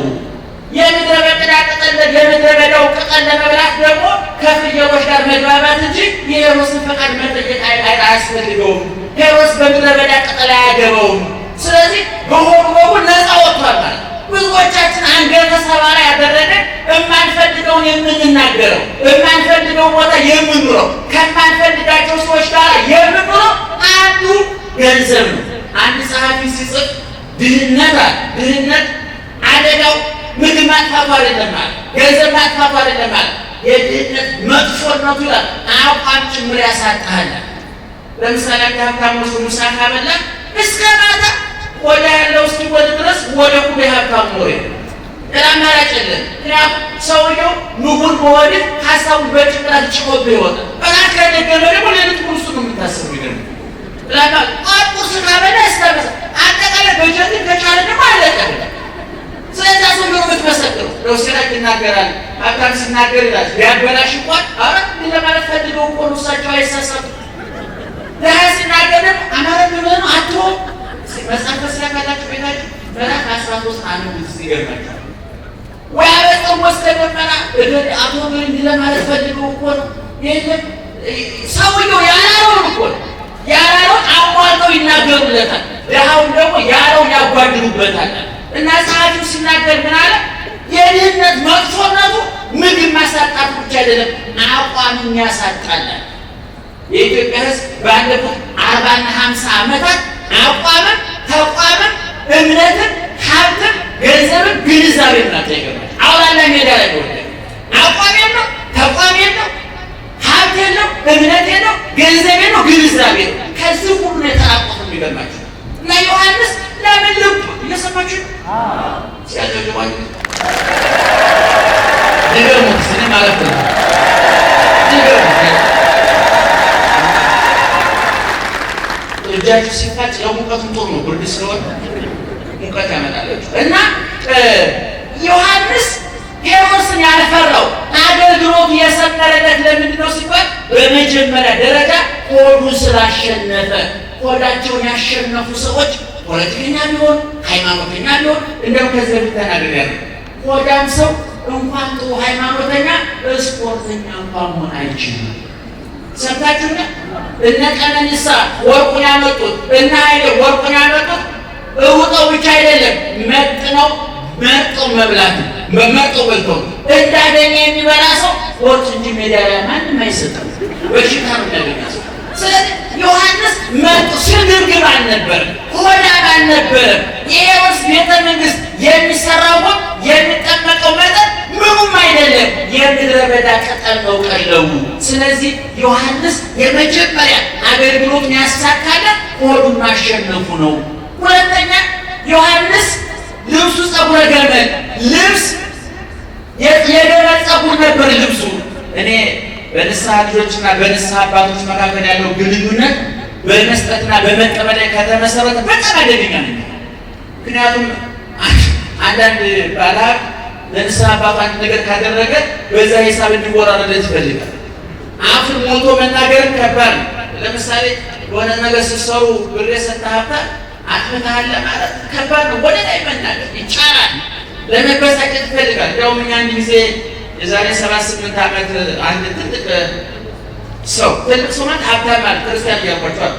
[SPEAKER 1] የምድረ በዳ ቅጠል የምድረ በዳው ቅጠል ለመብላት ደግሞ ከፍየሎች ጋር መግባባት እንጂ የሄሮድስን ፈቃድ መጠየቅ አያስፈልገውም። ሄሮድስ በምድረ በዳ ቅጠል አያገባውም። ስለዚህ በሆኑ ነፃ ወጥቷል ማለት ብዙዎቻችን አንገተ ሰባራ ያደረገ የማንፈልገውን የምንናገረው የማንፈልገው ቦታ የምንኖረው ከማንፈልጋቸው ሰዎች ጋር የምንኖረው አንዱ ገንዘብ ነው። አንድ ጸሐፊ ሲጽፍ ድህነት አደጋው ምግብ ማጥፋቱ አይደለም ማለት ገንዘብ ማጥፋቱ አይደለም ማለት የድህነት መጥፎነቱ ይላል አቋም ጭምር ያሳጣሃል። ለምሳሌ ሀብታም ሰው ምሳ ካበላ እስከ ማታ ወደ ያለው እስኪወድ ድረስ ወደ ኩቤ ሀብታም ኖሬ አማራጭ የለም። ምክንያቱም ሰውየው ምግቡን በወድህ ሀሳቡን በጭንቅላት ጭቆብህ ይወጣል። በጣም ከነገረ ደግሞ ሌሊት ሁሉ እሱ ነው የምታስበው። ይገርም ቁርስ ካበላ እስከ ምሳ አጠቃላይ በጀትን ከቻለ ደግሞ አለቀ። ይናገራል። ሀብታም ሲናገር ይላል ቢያበላሽ እንኳን አረ ምን ለማለት ፈልገው እኮ ነው እሳቸው አይሳሳቱ። ድሀ ሲናገር ደግሞ አማራ ምን አትሮ መጽሐፍ ስለካላችሁ ቤታችሁ ምዕራፍ 13 አንዱ ይገርማችኋል። ወይ አበጠው ወስደመና አቶ ምን ለማለት ፈልገው እኮ ነው። የለም ሰውየው ያላረው እኮ ያላረው አሟልተው ይናገሩለታል። ድሀውን ደግሞ ያለው ያጓድሉበታል። እና ጸሐፊው ሲናገር ምን አለ? የድህነት መጥፎነቱ ምግብ ማሳጣት ብቻ አይደለም፣ አቋምን ያሳጣል። የኢትዮጵያ ሕዝብ ባለፉት 40 እና 50 ዓመታት አቋምን፣ ተቋምን፣ እምነትን፣ ሀብትን፣ ገንዘብን፣ ግንዛቤን ናቸይገባል። አውላላ ሜዳ ላይ ወደ አቋም የለው፣ ተቋም የለው፣ ሀብት የለው፣ እምነት የለው፣ ገንዘብ የለው፣ ግንዛቤ ነው። ከዚህ ሁሉ የተራቆቱ የሚገርማቸው እና ዮሐንስ ለምን ልብ እየሰማችሁ ሲያደርገዋል ነገር ነው ሲል ማለት ነው። እጃችሁ ሲፋጭ ለሙቀቱም ጥሩ ነው፣ ብርድ ስለሆነ ሙቀት ያመጣላችሁ እና ዮሐንስ ሄሮድስን ያልፈራው አገልግሎቱ የሰመረለት ለምንድን ነው ሲባል በመጀመሪያ ደረጃ ሆዱን ስላሸነፈ። ሆዳቸውን ያሸነፉ ሰዎች ፖለቲከኛ ቢሆን ሃይማኖተኛ ቢሆን እንደው ከዚህ በፊት ተናግሬያለሁ። ሆዳም ሰው እንኳን ጥሩ ሃይማኖተኛ ስፖርተኛ እንኳን መሆን አይችልም። ሰምታችሁና እነ ቀነኒሳ ወርቁን ያመጡት እነ ኃይሌ ወርቁን ያመጡት እውጠው ብቻ አይደለም መጥነው መርጠው መብላት መርጠው በልተው እንዳገኘ የሚበላ ሰው ወርቅ እንጂ ሜዳሊያ ማንም አይሰጥም። በሽታ ነው የሚያገኘው። ስለዚህ ዮሐንስ መጥቶ ስግብግብ አልነበረም፣ ሆዳም አልነበረም። የሄሮድስ ቤተ መንግስት የሚሰራው የሚጠመቀው መጠን ምኑም አይደለም፣ የምድረ በዳ ቅጠል ነው ቀለቡ። ስለዚህ ዮሐንስ የመጀመሪያ አገልግሎቱን ያሳካለት ሆዱን ማሸነፉ ነው። ሁለተኛ ዮሐንስ ልብሱ ጸጉረ ገመል ልብስ የገመል ጸጉር ነበር ልብሱ። እኔ በንስሐ ልጆችና በንስሐ አባቶች መካከል ያለው ግንኙነት በመስጠትና በመቀበል ላይ ከተመሰረተ በጣም አደገኛ ነው። ምክንያቱም አንዳንድ ባለሀብት ለንስሐ አባቱ አንድ ነገር ካደረገ በዛ ሂሳብ እንዲወራረለት ይፈልጋል። አፉን ሞልቶ መናገርም ከባድ ነው። ለምሳሌ የሆነ ነገር ስትሰሩ ብር የሰጠህ ሀብታም አጥፍተሃል ማለት ከባድ ነው። ወደ ላይ መናገር ይቻላል። ለመበሳጨት ይፈልጋል። ያውም እኛ አንድ ጊዜ የዛሬ 7-8 ዓመት አንድ ትልቅ ሰው ማለት ሀብታም ማለት ክርስቲያን እያልኳቸዋል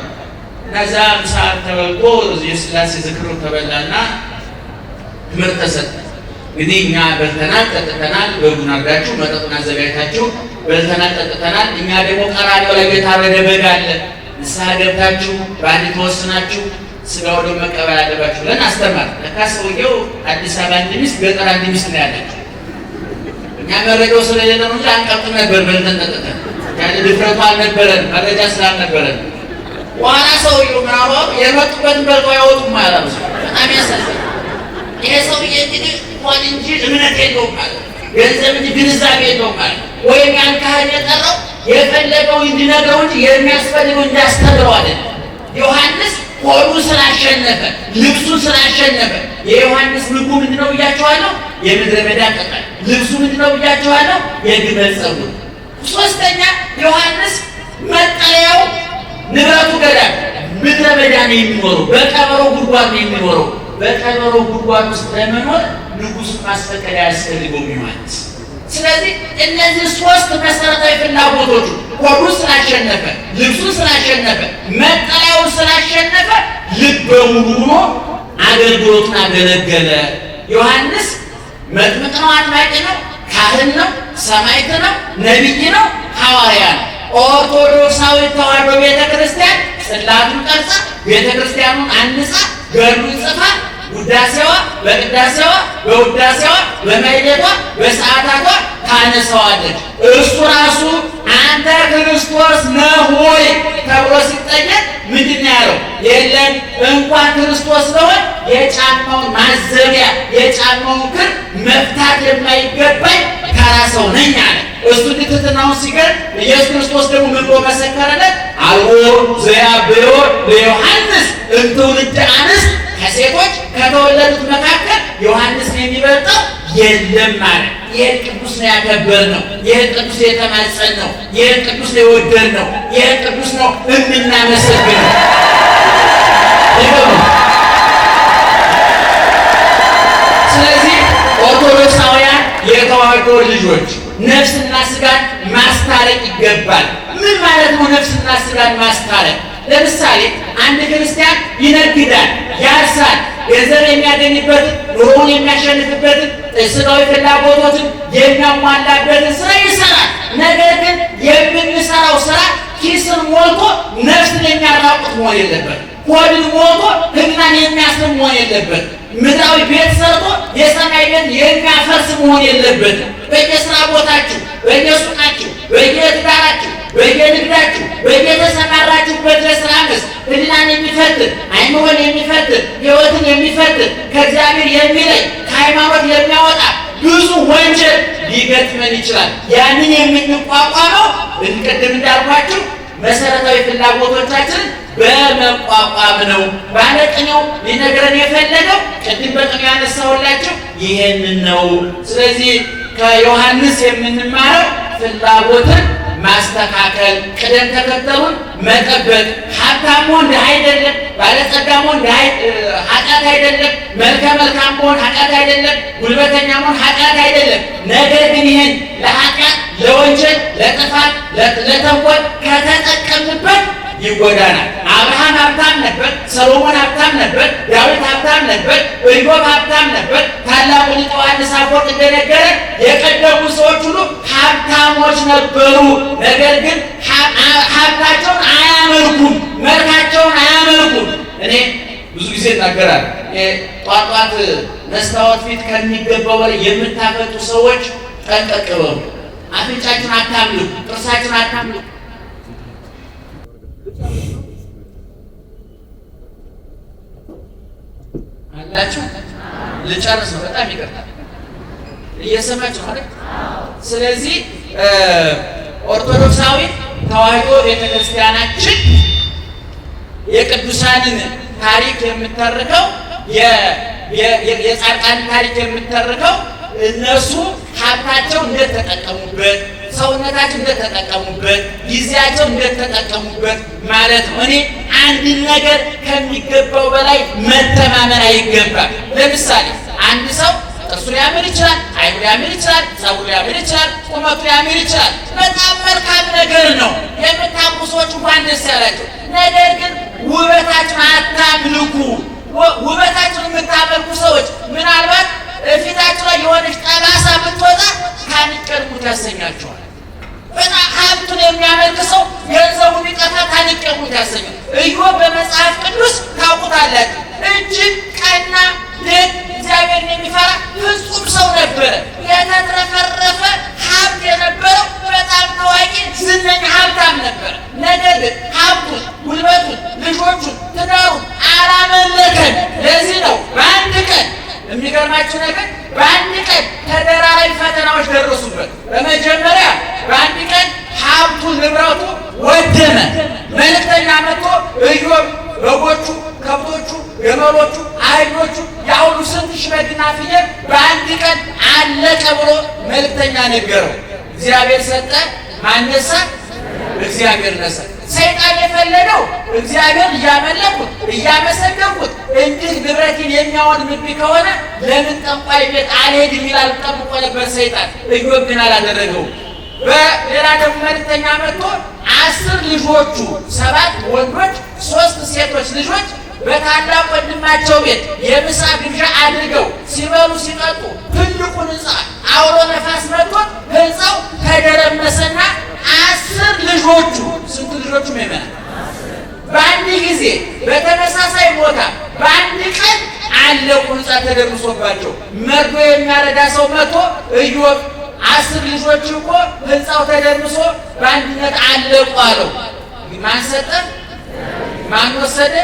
[SPEAKER 1] እና እዛ ምሳ ተበልቶ የሥላሴ ዝክር ተበላና ትምህርት ተሰጠ። እንግዲህ እኛ በልተናል ጠጥተናል፣ በጉን አርዳችሁ መጠጡን አዘጋጅታችሁ በልተናል ጠጥተናል። እኛ ደግሞ ቀራንዮ ላይ የታረደ በግ አለ፣ ንስሐ ገብታችሁ በአንድ ተወስናችሁ ስጋው ደግሞ መቀበል አለባችሁ ብለን አስተማር። ለካ ሰውየው አዲስ አበባ አንድ ሚስት ገጠር አንድ ሚስት ነው ያለችው። እኛ መረጃው ስለሌለ ነው እንጂ አንቀርጥም ነበር በልተን ጠጥተን። ያለ ድፍረቱ አልነበረን፣ መረጃ ስላልነበረን። ዋና ሰውየው ምናልባት የመጡበትን በልቶ አይወጡም ማለት ነው። በጣም ያሳዝናል። ይሄ ሰውዬ እንግዲህ እንኳን እንጂ እምነት የለውም ማለት ገንዘብ እንጂ ግንዛቤ የለውም ማለት ወይም ያን ካህን የጠራው የፈለገው እንዲነግረው እንጂ የሚያስፈልገው እንዲያስተምረው አይደለም። ዮሐንስ ሆዱ ስላሸነፈ ልብሱን ስላሸነፈ የዮሐንስ ምግቡ ምንድነው ብያቸዋለሁ? የምድረ በዳ ቅጠል። ልብሱ ምንድነው ብያቸዋለሁ? የግመል ጸጉር። ሶስተኛ ዮሐንስ መጠለያው ንብረቱ ገዳም ምድረ በዳ ነው የሚኖረው። በቀበሮ ጉድጓድ ነው የሚኖረው። በቀበሮ ጉድጓድ ውስጥ ለመኖር ንጉሥ ማስፈቀድ አያስፈልገውም ዮሐንስ። ስለዚህ እነዚህ ሶስት መሰረታዊ ፍላጎቶቹ ሆዱ ስላሸነፈ፣ ልብሱ ስላሸነፈ፣ መጠለያውን ስላሸነፈ ልበ ሙሉ ሆኖ አገልግሎቱን አገለገለ። ዮሐንስ መጥምቅ ነው፣ አጥማቂ ነው፣ ካህን ነው፣ ሰማዕት ነው፣ ነቢይ ነው፣ ሐዋርያ ነው። ኦርቶዶክሳዊ ተዋሕዶ ቤተክርስቲያን ጽላቱን ቀርጻ ቤተክርስቲያኑን አንጻ ገድሉን ጽፋ ውዳሴዋ በቅዳሴዋ በውዳሴዋ በማይሌቷ በሰዓታቷ ታነሳዋለች። እሱ ራሱ አንተ ክርስቶስ ነህ ሆይ ተብሎ ሲጠየቅ ምንድን ነው ያለው? የለም እንኳን ክርስቶስ ለሆን የጫማውን ማዘቢያ የጫማውን ክር መፍታት የማይገባኝ ተራ ሰው ነኝ አለ። እሱ ትሕትናውን ሲገልጥ ኢየሱስ ክርስቶስ ደግሞ ምን ብሎ መሰከረለት? አልቦ ዘያብዮ ለዮሐንስ እምትውልደ አንስት ከሴቶች ከተወለዱት መካከል ዮሐንስን የሚበልጠው የለም ማለት። ይህን ቅዱስ ነው ያከበርነው፣ ይህን ቅዱስ የተማጸንነው፣ ይህን ቅዱስ ነው የወደድነው፣ ይህን ቅዱስ ነው የምናመሰግነው። ስለዚህ ኦርቶዶክሳውያን የተዋሕዶ ልጆች ነፍስና ስጋን ማስታረቅ ይገባል። ምን ማለት ነው ነፍስና ስጋን ማስታረቅ? ለምሳሌ አንድ ክርስቲያን ይነግዳል፣ ያርሳል፣ ገንዘብ የሚያገኝበትን ኑሮውን የሚያሸንፍበትን ስጋዊ ፍላጎቶችን የሚያሟላበትን ስራ ይሰራል። ነገር ግን የምንሰራው ስራ ኪስን ሞልቶ ነፍስን የሚያራቁት መሆን የለበት። ሆድን ሞልቶ ሕሊናን የሚያስብ መሆን የለበት። ምድራዊ ቤት ሰርቶ የሰማይ ቤት የሚያፈርስ መሆን የለበት። በየስራ ቦታችሁ፣ በየሱቃችሁ፣ በየትዳራችሁ፣ በየንግዳችሁ፣ በየተሰማራችሁበት የስራ መስክ ሕሊናን የሚፈትን አይምሮን የሚፈትን ሕይወትን የሚፈትን ከእግዚአብሔር የሚለይ ከሃይማኖት የሚያወጣ ብዙ ወንጀል ሊገጥመን ይችላል። ያንን የምንቋቋመው እንቅድም እንዳልኳችሁ መሰረታዊ ፍላጎቶቻችንን በመቋቋም ነው። ባለቅኔው ሊነግረን የፈለገው ቅድም በቅኔው ያነሳሁላችሁ ይሄንን ነው። ስለዚህ ከዮሐንስ የምንማረው ፍላጎትን ማስተካከል፣ ቅደም ተከተሉን መጠበቅ። ሀብታም መሆን ድሃ አይደለም፣ ባለጸጋ መሆን ኃጢአት አይደለም፣ መልከ መልካም መሆን ኃጢአት አይደለም፣ ጉልበተኛ መሆን ኃጢአት አይደለም። ነገር ግን ይህን ለኃጢአት፣ ለወንጀል፣ ለጥፋት፣ ለተንኮል ከተጠቀምንበት ይጎዳናል። አብርሃም ሀብታም ነበር፣ ሰሎሞን ሀብታም ነበር፣ ዳዊት ሀብታም ነበር፣ ኢዮብ ሀብታም ነበር። ታላቁ ሊቅ ዮሐንስ አፈወርቅ እንደነገረን የቀደሙ ሰዎች ሁሉ ሀብታሞች ነበሩ። ነገር ግን ሀብታቸውን አያመልኩም፣ መልካቸውን አያመልኩም። እኔ ብዙ ጊዜ እናገራለሁ። ጧት ጧት መስታወት ፊት ከሚገባው በላይ የምታፈጡ ሰዎች ጠንቀቅ በሉ። አፍንጫችሁን አታምልኩ፣ ጥርሳችሁን አታምልኩ። አላችሁ ልጨርስ ነው። በጣም ይቀርታል። እየሰማችሁ ነው አይደል? ስለዚህ ኦርቶዶክሳዊ ተዋሕዶ ቤተክርስቲያናችን የቅዱሳንን ታሪክ የምትተርከው የጻድቃን ታሪክ የምትተርከው እነሱ ሀብታቸው እንደተጠቀሙበት፣ ሰውነታቸው እንደተጠቀሙበት፣ ጊዜያቸው እንደተጠቀሙበት ማለት ነው። እኔ አንድን ነገር ከሚገባው በላይ መተማመን አይገባም። ለምሳሌ አንድ ሰው ጥርሱ ሊያምር ይችላል፣ አይኑ ሊያምር ይችላል፣ ፀጉሩ ሊያምር ይችላል፣ ቁመቱ ሊያምር ይችላል። በጣም መልካም ነገር ነው። የምታውቁ ሰዎች እንኳን ደስ ያላቸው። ነገር ግን ውበታችሁን አታምልኩ። ውበታችሁን የምታመልኩ ሰዎች ምናልባት ፊታችሁ ላይ የሆነች ጠባሳ ብትወጣ ታንቀልሙት ያሰኛችኋል። በጣም ሀብቱን የሚያመልክ ሰው ገንዘቡ ቢጠፋ ታንቀልሙት ያሰኛል። ኢዮብ በመጽሐፍ ቅዱስ ታውቁታላችሁ። እጅግ ቀና፣ ደግ፣ እግዚአብሔርን የሚፈራ ፍጹም ሰው ነበረ። የተትረፈረፈ ሀብት የነበረው በጣም ታዋቂ ዝነኛ ሀብታም ነበረ። ነገር ግን ሀብቱን፣ ጉልበቱን፣ ልጆቹን፣ ትዳሩን አላመለከም። ለዚህ ነው በአንድ ቀን የሚገርማችሁ ነገር በአንድ ቀን ተደራራቢ ፈተናዎች ደረሱበት። በመጀመሪያ በአንድ ቀን ሀብቱ ንብረቱ ወደመ። መልእክተኛ መጥቶ ኢዮብ በጎቹ፣ ከብቶቹ፣ ገመሎቹ፣ አህዮቹ ያሁሉ ስንት ሺህ በግና ፍየል በአንድ ቀን አለቀ ብሎ መልእክተኛ ነገረው። እግዚአብሔር ሰጠ፣ ማን ነሳ? እግዚአብሔር ነሳ። ሰይጣን የፈለገው እግዚአብሔር እያመለኩት እያመሰገንኩት እንዲህ ንብረቴን የሚያወድምብኝ ከሆነ ለምን ጠንቋይ ቤት አልሄድም ይላል። ጠብቆ ነበር ሰይጣን። ኢዮብ ግን አላደረገውም። በሌላ ደግሞ መልእክተኛ መጥቶ 10 ልጆቹ 7 ወንዶች 3 ሴቶች ልጆች በታላቅ ወንድማቸው ቤት የምሳ ግብዣ አድርገው ሲበሉ ሲጠጡ ትልቁን ሕንፃ አውሎ ነፋስ መጥቶት ሕንፃው ተደረመሰና 10 ልጆቹ ስንት ልጆቹ መመና በአንድ ጊዜ በተመሳሳይ ቦታ በአንድ ቀን አለቁ። ሕንፃ ተደርምሶባቸው መርዶ የሚያረዳ ሰው መጥቶ ኢዮብ 10 ልጆች እኮ ሕንፃው ተደርምሶ በአንድነት አለቁ አለው። ማን ሰጠ? ማን ወሰደ?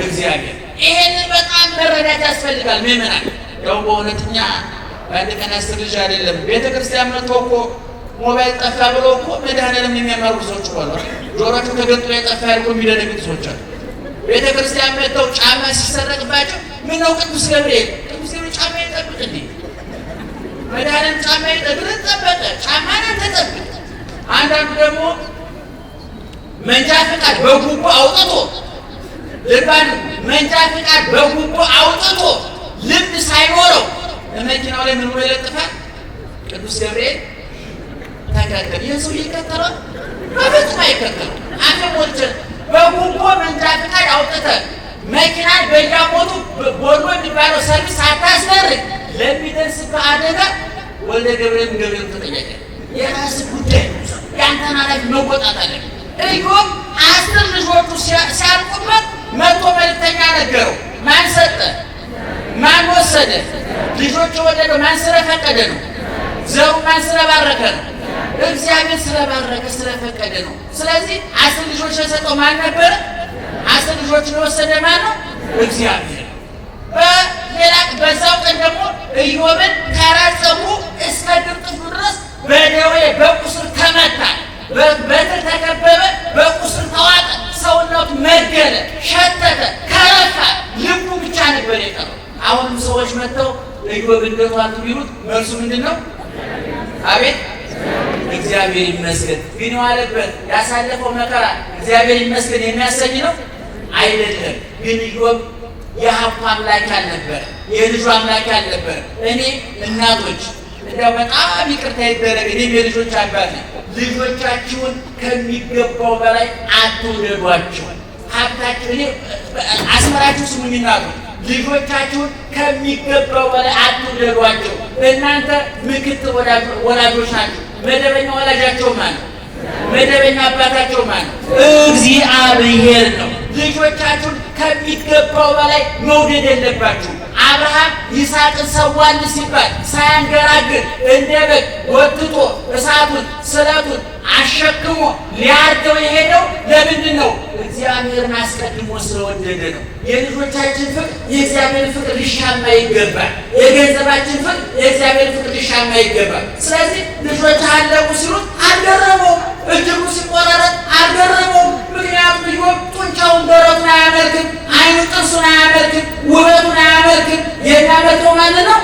[SPEAKER 1] እግዚአብሔር። ይሄንን በጣም መረዳት ያስፈልጋል ምእመናን። ያው በእውነተኛ በአንድ ቀን 10 ልጅ አይደለም። ቤተክርስቲያን መጥቶ እኮ ሞባይል ጠፋ ብሎ እኮ መድኃኔዓለም የሚያማሩ ሰዎች አሉ። ጆሮአቸው ተገንጥሎ የጠፋ ያልኩ የሚደነግጡ ሰዎች አሉ። ቤተክርስቲያን መጥተው ጫማ ሲሰረቅባቸው ምን ነው ቅዱስ ገብርኤል ጫማ ይጠብቅ እንዴ? መድኃኒዓለም ጫማ እግርን ጠበቀ፣ ጫማን ተጠብቅ። አንዳንዱ ደግሞ መንጃ ፈቃድ በጉቦ አውጥቶ ልባን መንጃ ፈቃድ በጉቦ አውጥቶ ልምድ ሳይኖረው መኪናው ላይ ምን ብሎ ይለጥፋል? ቅዱስ ገብርኤል ተከተል። ይህ ሰው ይከተላል? በፍጹም አይከተልም። አንተ ሞልተ በጉቦ መንጃ ፈቃድ አውጥተህ መኪናን በያሞቱ ቦሎ የሚባለው ሰርቪስ አታስደርግ ለሚደርስብህ አደጋ ወልደ ገብርኤል ተጠያቂ። የራስህ ጉዳይ ያንተን ኃላፊነት መወጣት አለብህ። ኢዮብ 10 ልጆቹ ሲያልቁበት መቶ መልእክተኛ ነገረው። ማን ሰጠ? ማን ወሰደ? ልጆቹ ወደደው ማን ስለፈቀደ ነው? ዘሩ ማን ስለባረከ ነው? እግዚአብሔር ስለባረከ ስለፈቀደ ነው። ስለዚህ 10 ልጆች የሰጠው ማን ነበረ? 10 ልጆችን የወሰደ ማን ነው? እግዚአብሔር። በዛው ቀን ደግሞ ኢዮብን ከራስ ፀጉሩ እስከ እግር ጥፍሩ ድረስ በደዌ በቁስል ተመታ። በትር ተከበበ፣ በቁስል ተዋጠ፣ ሰውነቱ መገለ፣ ሸተተ፣ ከረፋ፣ ልቡ ብቻ ነበር የቀረው። አሁንም ሰዎች መጥተው ኢዮብ እንደቷል ቢሉት መልሱ ምንድን ነው? አቤት እግዚአብሔር ይመስገን። ግን የዋለበት ያሳለፈው መከራ እግዚአብሔር ይመስገን የሚያሰኝ ነው አይደለም። ግን ኢዮብ የሀብቱ አምላክ አልነበረ፣ የልጁ አምላክ አልነበረ። እኔ እናቶች እንደው በጣም ይቅርታ ይደረግ፣ እኔም የልጆች አባት ነኝ። ልጆቻችሁን ከሚገባው በላይ አትውደዷቸው። ሀብታችሁ እኔ አስመራችሁ ስሙኝ እናቶች፣ ልጆቻችሁን ከሚገባው በላይ አትውደዷቸው። እናንተ ምክትል ወላጆች ናቸው። መደበኛ ወላጃቸው ማን ነው? መደበኛ አባታቸው ማን ነው? እግዚአብሔር ነው። ልጆቻችሁን ከሚገባው በላይ መውደድ የለባችሁ። አብርሃም ይስሐቅን ሰዋል ሲባል ሳያንገራግር እንደ በግ ወጥቶ እሳቱን ስለቱን አሸክሞ ሊያርደው የሄደው ለምንድን ነው? እግዚአብሔርን አስቀድሞ ስለወደደ ነው። የልጆቻችን ፍቅር የእግዚአብሔር ፍቅር ሊሻማ ይገባል። የገንዘባችን ፍቅር የእግዚአብሔር ፍቅር ሊሻማ ይገባል። ስለዚህ ልጆች አለቁ ሲሉት አልገረመውም፣ እጅጉ ሲቆራረጥ አልገረመውም። ምክንያቱም ኢዮብ ጡንቻውን ደረቱን አያመልክም፣ አይኑ ጥርሱን አያመልክም፣ ውበቱን አያመልክም። የሚያመልከው ማንን ነው?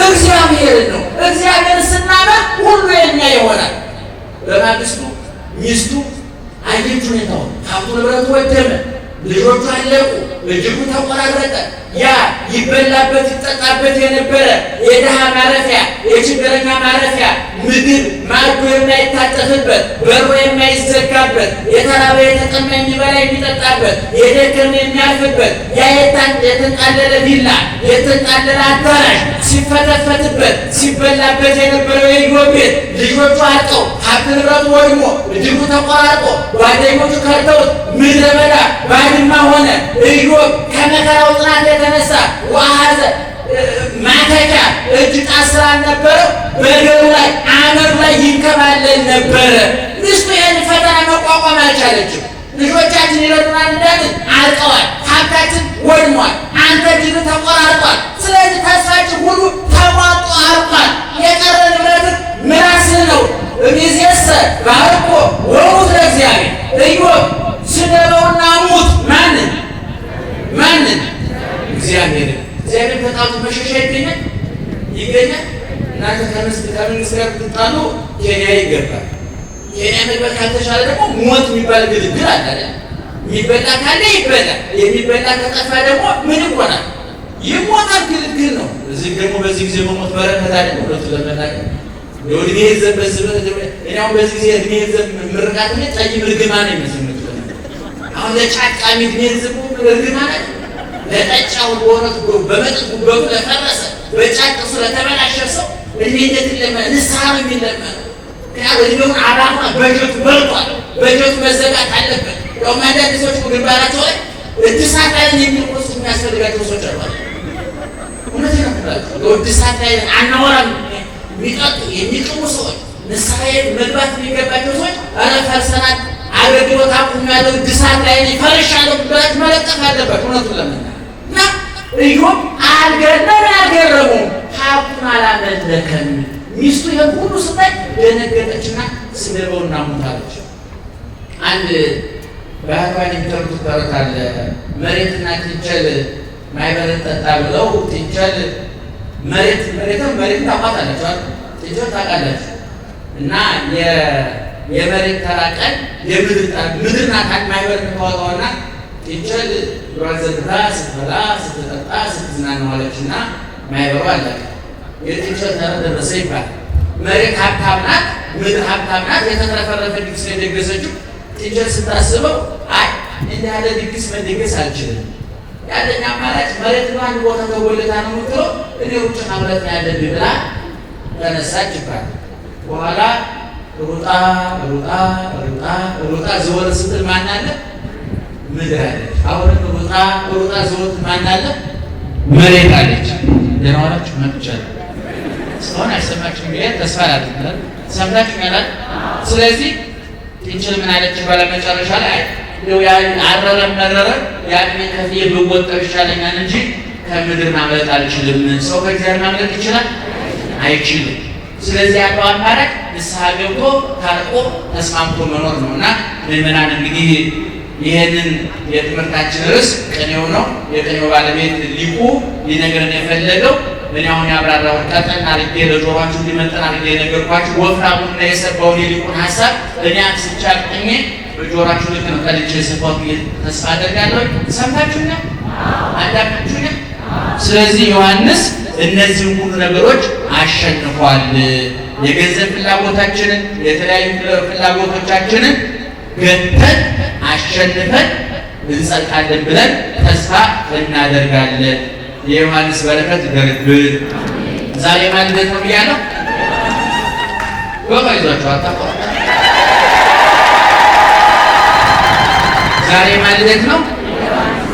[SPEAKER 1] እግዚአብሔርን ነው። እግዚአብሔርን ስናመልክ ሁሉ የኛ ይሆናል። በማግስቱ ሚስቱ አየች ሁኔታውን። ሀብቱ ንብረቱ ወደመ፣ ልጆቹ አለቁ፣ እጅጉ ተቆራረጠ። ያ ይበላበት ይጠጣበት የነበረ የድሃ ማረፊያ የችግረኛ ማረፊያ ምግብ ማዕዱ የማይታጠፍበት በሩ የማይዘጋበት የተራበ የተጠማ የሚበላ የሚጠጣበት የደከመ የሚያርፍበት ያ የተንጣለለ ቪላ የተንጣለለ አዳራሽ ሲፈተፈትበት ሲበላበት የነበረው የኢዮብ ቤት ልጆቹ አልቀው ሀብት ንብረቱ ወድሞ እጅጉ ተቆራርጦ ጓደኞቹ ከርተውት ምድረ በዳ ባድማ ሆነ። ኢዮብ ከመከራው ጽናት የተነሳ ዋሃዘ ማተኪያ እጅ ጣስራ ነበረው። በደሩ ላይ አመድ ላይ ይንከባለል ነበረ። ሚስቱ ይህን ፈተና መቋቋም አልቻለችም። ልጆቻችን ይረዱናል እንዳልን አልቀዋል፣ ሀብታችን ወድሟል፣ አንተ እጅግ ተቆራርጧል። ስለዚህ ተስፋችን ሁሉ ተሟጦ አልቋል። የቀረ ንብረት ምራስህ ነው። እሚዜሰ ባርኮ ወሙት ለእግዚአብሔር። ኢዮብ ስደበውና ሙት። ማንን? እግዚአብሔርን። እግዚአብሔር ተጣሉ መሸሻ ይገኛል? እናንተ ከመንግስት ጋር ብትጣሉ ኬንያ ይገባል። ኬንያ መግባት ካልተቻለ ደግሞ ሞት የሚባል ግልግል አለ። የሚበላ ካለ ይበላል፣ የሚበላ ከጠፋ ደግሞ ምን ይሆናል? ይሞታል። ግልግል ነው። እዚህ ደግሞ በዚህ ጊዜ መሞት በረከት አለ። ሁለቱን ለመናገር የእድሜ ዘበዝበ እኔም በዚህ ጊዜ እድሜ ዘብ ምርቃት ነው። ጠይም እርግማን ነው የሚመስለው። አሁን ለጫቃሚ እድሜ ዘብ እርግማን ነው። ለጠጫው ወሮት በመጥ ጉበቱ ለፈረሰ በጫቅ ስለተበላሸ ሰው እድሜ እንደተለመ ንስሐ ነው የሚለመነው። ከያው እድሜውን አራማ በጀቱ በልቷል። በጀቱ መዘጋት አለበት። ያው አንዳንድ ሰዎች ግንባራቸው ላይ እድሳት ላይ የሚቆሱ የሚያስፈልጋቸው ሰዎች አሉ። እውነቴን ነው የምላቸው። እድሳት ላይ አናወራም የሚጠጡ የሚቅሙ ሰዎች ንስሐ መግባት የሚገባቸው ሰዎች ኧረ ፈርሰናል አገልግሎት አቁሜያለሁ እድሳት ላይ ፈርሻለሁ ብላችሁ መለጠፍ አለበት። እውነቱን ለመናገር እና ኢዮብ አልገረመውም፣ ሀብቱን አላመለከም። ሚስቱ ይህን ሁሉ ስታይ ደነገጠችና ስደበውና ሙታለች። አንድ ባህርባን የሚተርቱት ተረት አለ። መሬትና ጥንቸል ማይበረጥ ጠጣ ብለው ጥንቸል መሬት ታውቃታላችሁ አይደል? ጥንቸል ታውቃላችሁ። እና የመሬት ተራቀን ምድር ናት ማይበር የምታወጣውና ጥንቸል ሯዘንታ ስትበላ ስትጠጣ ስትዝናና ዋለችና ማይበሩ አለቀ። የጥንቸል ተረት ደረሰ ይባላል። መሬት ሀብታም ናት፣ ምድር ሀብታም ናት። የተትረፈረፈ ድግስ ነው የደገሰችው። ጥንቸል ስታስበው አይ እንዲህ ያለ ድግስ መደገስ አልችልም፣ ያለኝ አማራጭ መሬት ነው አንድ ቦታ ተጎልታ ነው የምትለው፣ እኔ ውጭ ማምረት ነው ያለብኝ ብላ ተነሳች ይባላል። በኋላ ሩጣ ዘወር ስትል ማን አለ? ምድር አለች። አሁንም ሩጣ ዘወር ማን አለ? መሬት አለች። ደህና ዋላችሁ መጥቻለሁ። እስካሁን አልሰማችሁም ብዬ ተስፋ አላደርግም። ሰምታችሁ ያላል። ስለዚህ ጥንቸል ምን አለች ይባላል መጨረሻ ላይ እንደው አረረ መረረ ያኔ ከፍዬ ብወጣው ይሻለኛል እንጂ ከምድር ማምለጥ አልችልም። ሰው ከእግዚአብሔር ማምለጥ ይችላል? አይችልም። ስለዚህ ያለው አማራጭ ንስሐ ገብቶ ታርቆ ተስማምቶ መኖር ነው እና ምዕመናን እንግዲህ ይህንን የትምህርታችን ርዕስ ቅኔው ነው። የቅኔው ባለቤት ሊቁ ሊነግረን የፈለገው እኔ አሁን ያብራራሁት ቀጠን አድርጌ ለጆሯችሁ እንዲመጠን አድርጌ የነገርኳችሁ ወፍራሙና የሰባውን የሊቁን ሀሳብ እኔ አንስቼ አቅኜ በጆሯችሁ ልክ ነው ቀልጬ የሰባሁት ብዬ ተስፋ አደርጋለሁ። ሰምታችሁኛል? አዳምጣችሁኛል? ስለዚህ ዮሐንስ እነዚህን ሁሉ ነገሮች አሸንፏል። የገንዘብ ፍላጎታችንን የተለያዩ ፍላጎቶቻችንን ገተን አሸንፈን እንጸድቃለን ብለን ተስፋ እናደርጋለን። የዮሐንስ በረከት ይደርብን። ዛሬ ማን ልደት ነው ብያለሁ? ይዟችሁ አታውቁም? ዛሬ ማን ልደት ነው?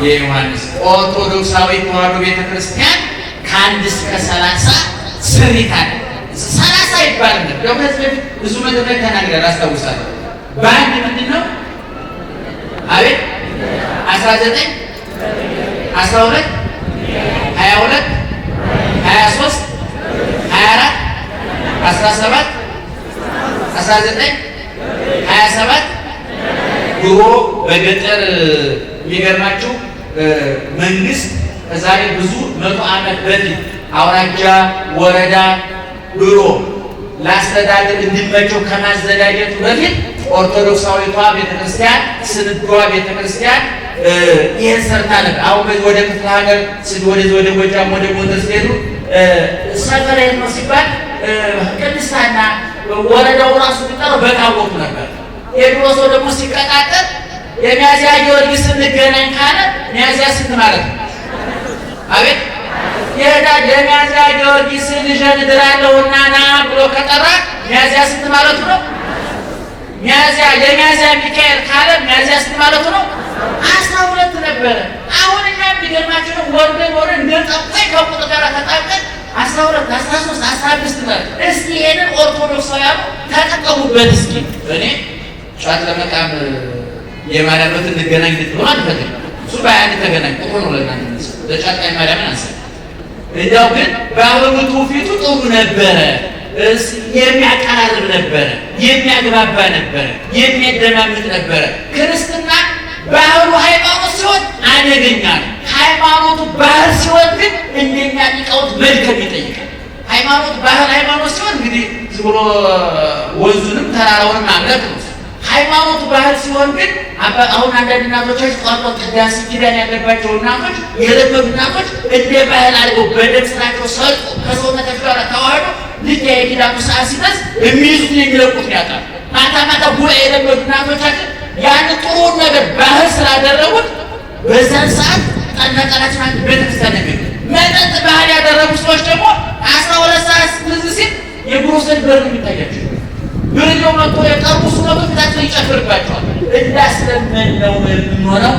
[SPEAKER 1] የዮሐንስ። ኦርቶዶክሳዊ ተዋሕዶ ቤተክርስቲያን ከ1 እስከ 30 ስሪት አለ። 30 ይባላል። ደውለት ብዙ መድረክ ተናግረን አስታውሳለሁ። በአንድ ምንድን ነው? አቤት 19 12 22 23 24 17 19 27 ድሮ በገጠር የሚገርማችሁ መንግስት ከዛሬ ብዙ 100 ዓመት በፊት አውራጃ ወረዳ ድሮ ለአስተዳደር እንዲመቸው ከማዘጋጀቱ በፊት ኦርቶዶክሳዊቷ ቤተክርስቲያን ስንዷ ቤተክርስቲያን ይህን ሰርታ ነበር። አሁን ወደ ክፍለ ሀገር ወደ ጎጃም ወደ ጎንደር ስትሄዱ ሰፈር ነው ሲባል ቅድስታና ወረዳው ራሱ የሚጠራው በታቦቱ ነበር። የድሮ ሰው ደግሞ ሲቀጣጠል የሚያዝያ ጊዮርጊስ እንገናኝ ካለ ሚያዝያ ስንት ማለት ነው? አቤት ይሄዳል። የሚያዝያ ጊዮርጊስ ልጄን እድራለሁና ና ብሎ ከጠራ ሚያዝያ ስንት ማለቱ ነው? የሚያዝያ ሚካኤል ካለ ሚያዝያ ስንት ማለቱ ነው? 12 ነበረ። አሁን እኛ የሚገርማችሁ ነው ወርደ እንደ ጠብቀኝ ከቁጥር ጋር ተጣብቀን 12 13 15 ማለት እስኪ ይሄንን ኦርቶዶክሳውያኑ ተጠቀሙበት። እስኪ እኔ ጫት ለመቃም የማርያምን እንገናኝ ልትሆን አልፈልግም። እሱ ባያን ተገናኝ ቁጥሩ ነው ለእናንተ ለጫት ማርያምን አንሰ እንደው ግን ባህሉ ትውፊቱ ጥሩ ነበረ። የሚያቀራርብ ነበረ፣ የሚያግባባ ነበረ፣ የሚያደማምጥ ነበረ። ክርስትና ባህሉ ሃይማኖት ሲሆን አደገኛ ነው። ሃይማኖቱ ባህል ሲሆን ግን እንደኛ ሊቃውንት መልከም ይጠይቃል። ሃይማኖት ሲሆን እንግዲህ ዝም ብሎ ወንዙንም ተራራውንም ማምለክ ነው። ሃይማኖቱ ባህል ሲሆን ግን አሁን አንዳንድ እናቶቻችን ቋንቋ ቅዳሴ ኪዳን ያለባቸው እናቶች የለመዱ እናቶች እንደ ባህል አድርገው በደም ስራቸው ሰርቆ ከሰውነታቸው ጋር ተዋህዶ ልክ የኪዳኑ ሰዓት ሲደርስ የሚይዙት የሚለቁት ያጣል። ማታ ጉባኤ የለመዱ እናቶቻችን ያን ጥሩውን ነገር ባህል ስላደረጉት በዛን ሰዓት ጠነቀራችን ቤተክርስቲያን የሚል መጠጥ ባህል ያደረጉ ሰዎች ደግሞ 12 ሰዓት ትዝ ሲል የግሮሰሪ በር የሚታያቸው ብርኛው መጥቶ የጠርሙሱ መጥቶ ፊታችን ይጨፍርባቸዋል። እንዳስለመን ነው የምንሆነው።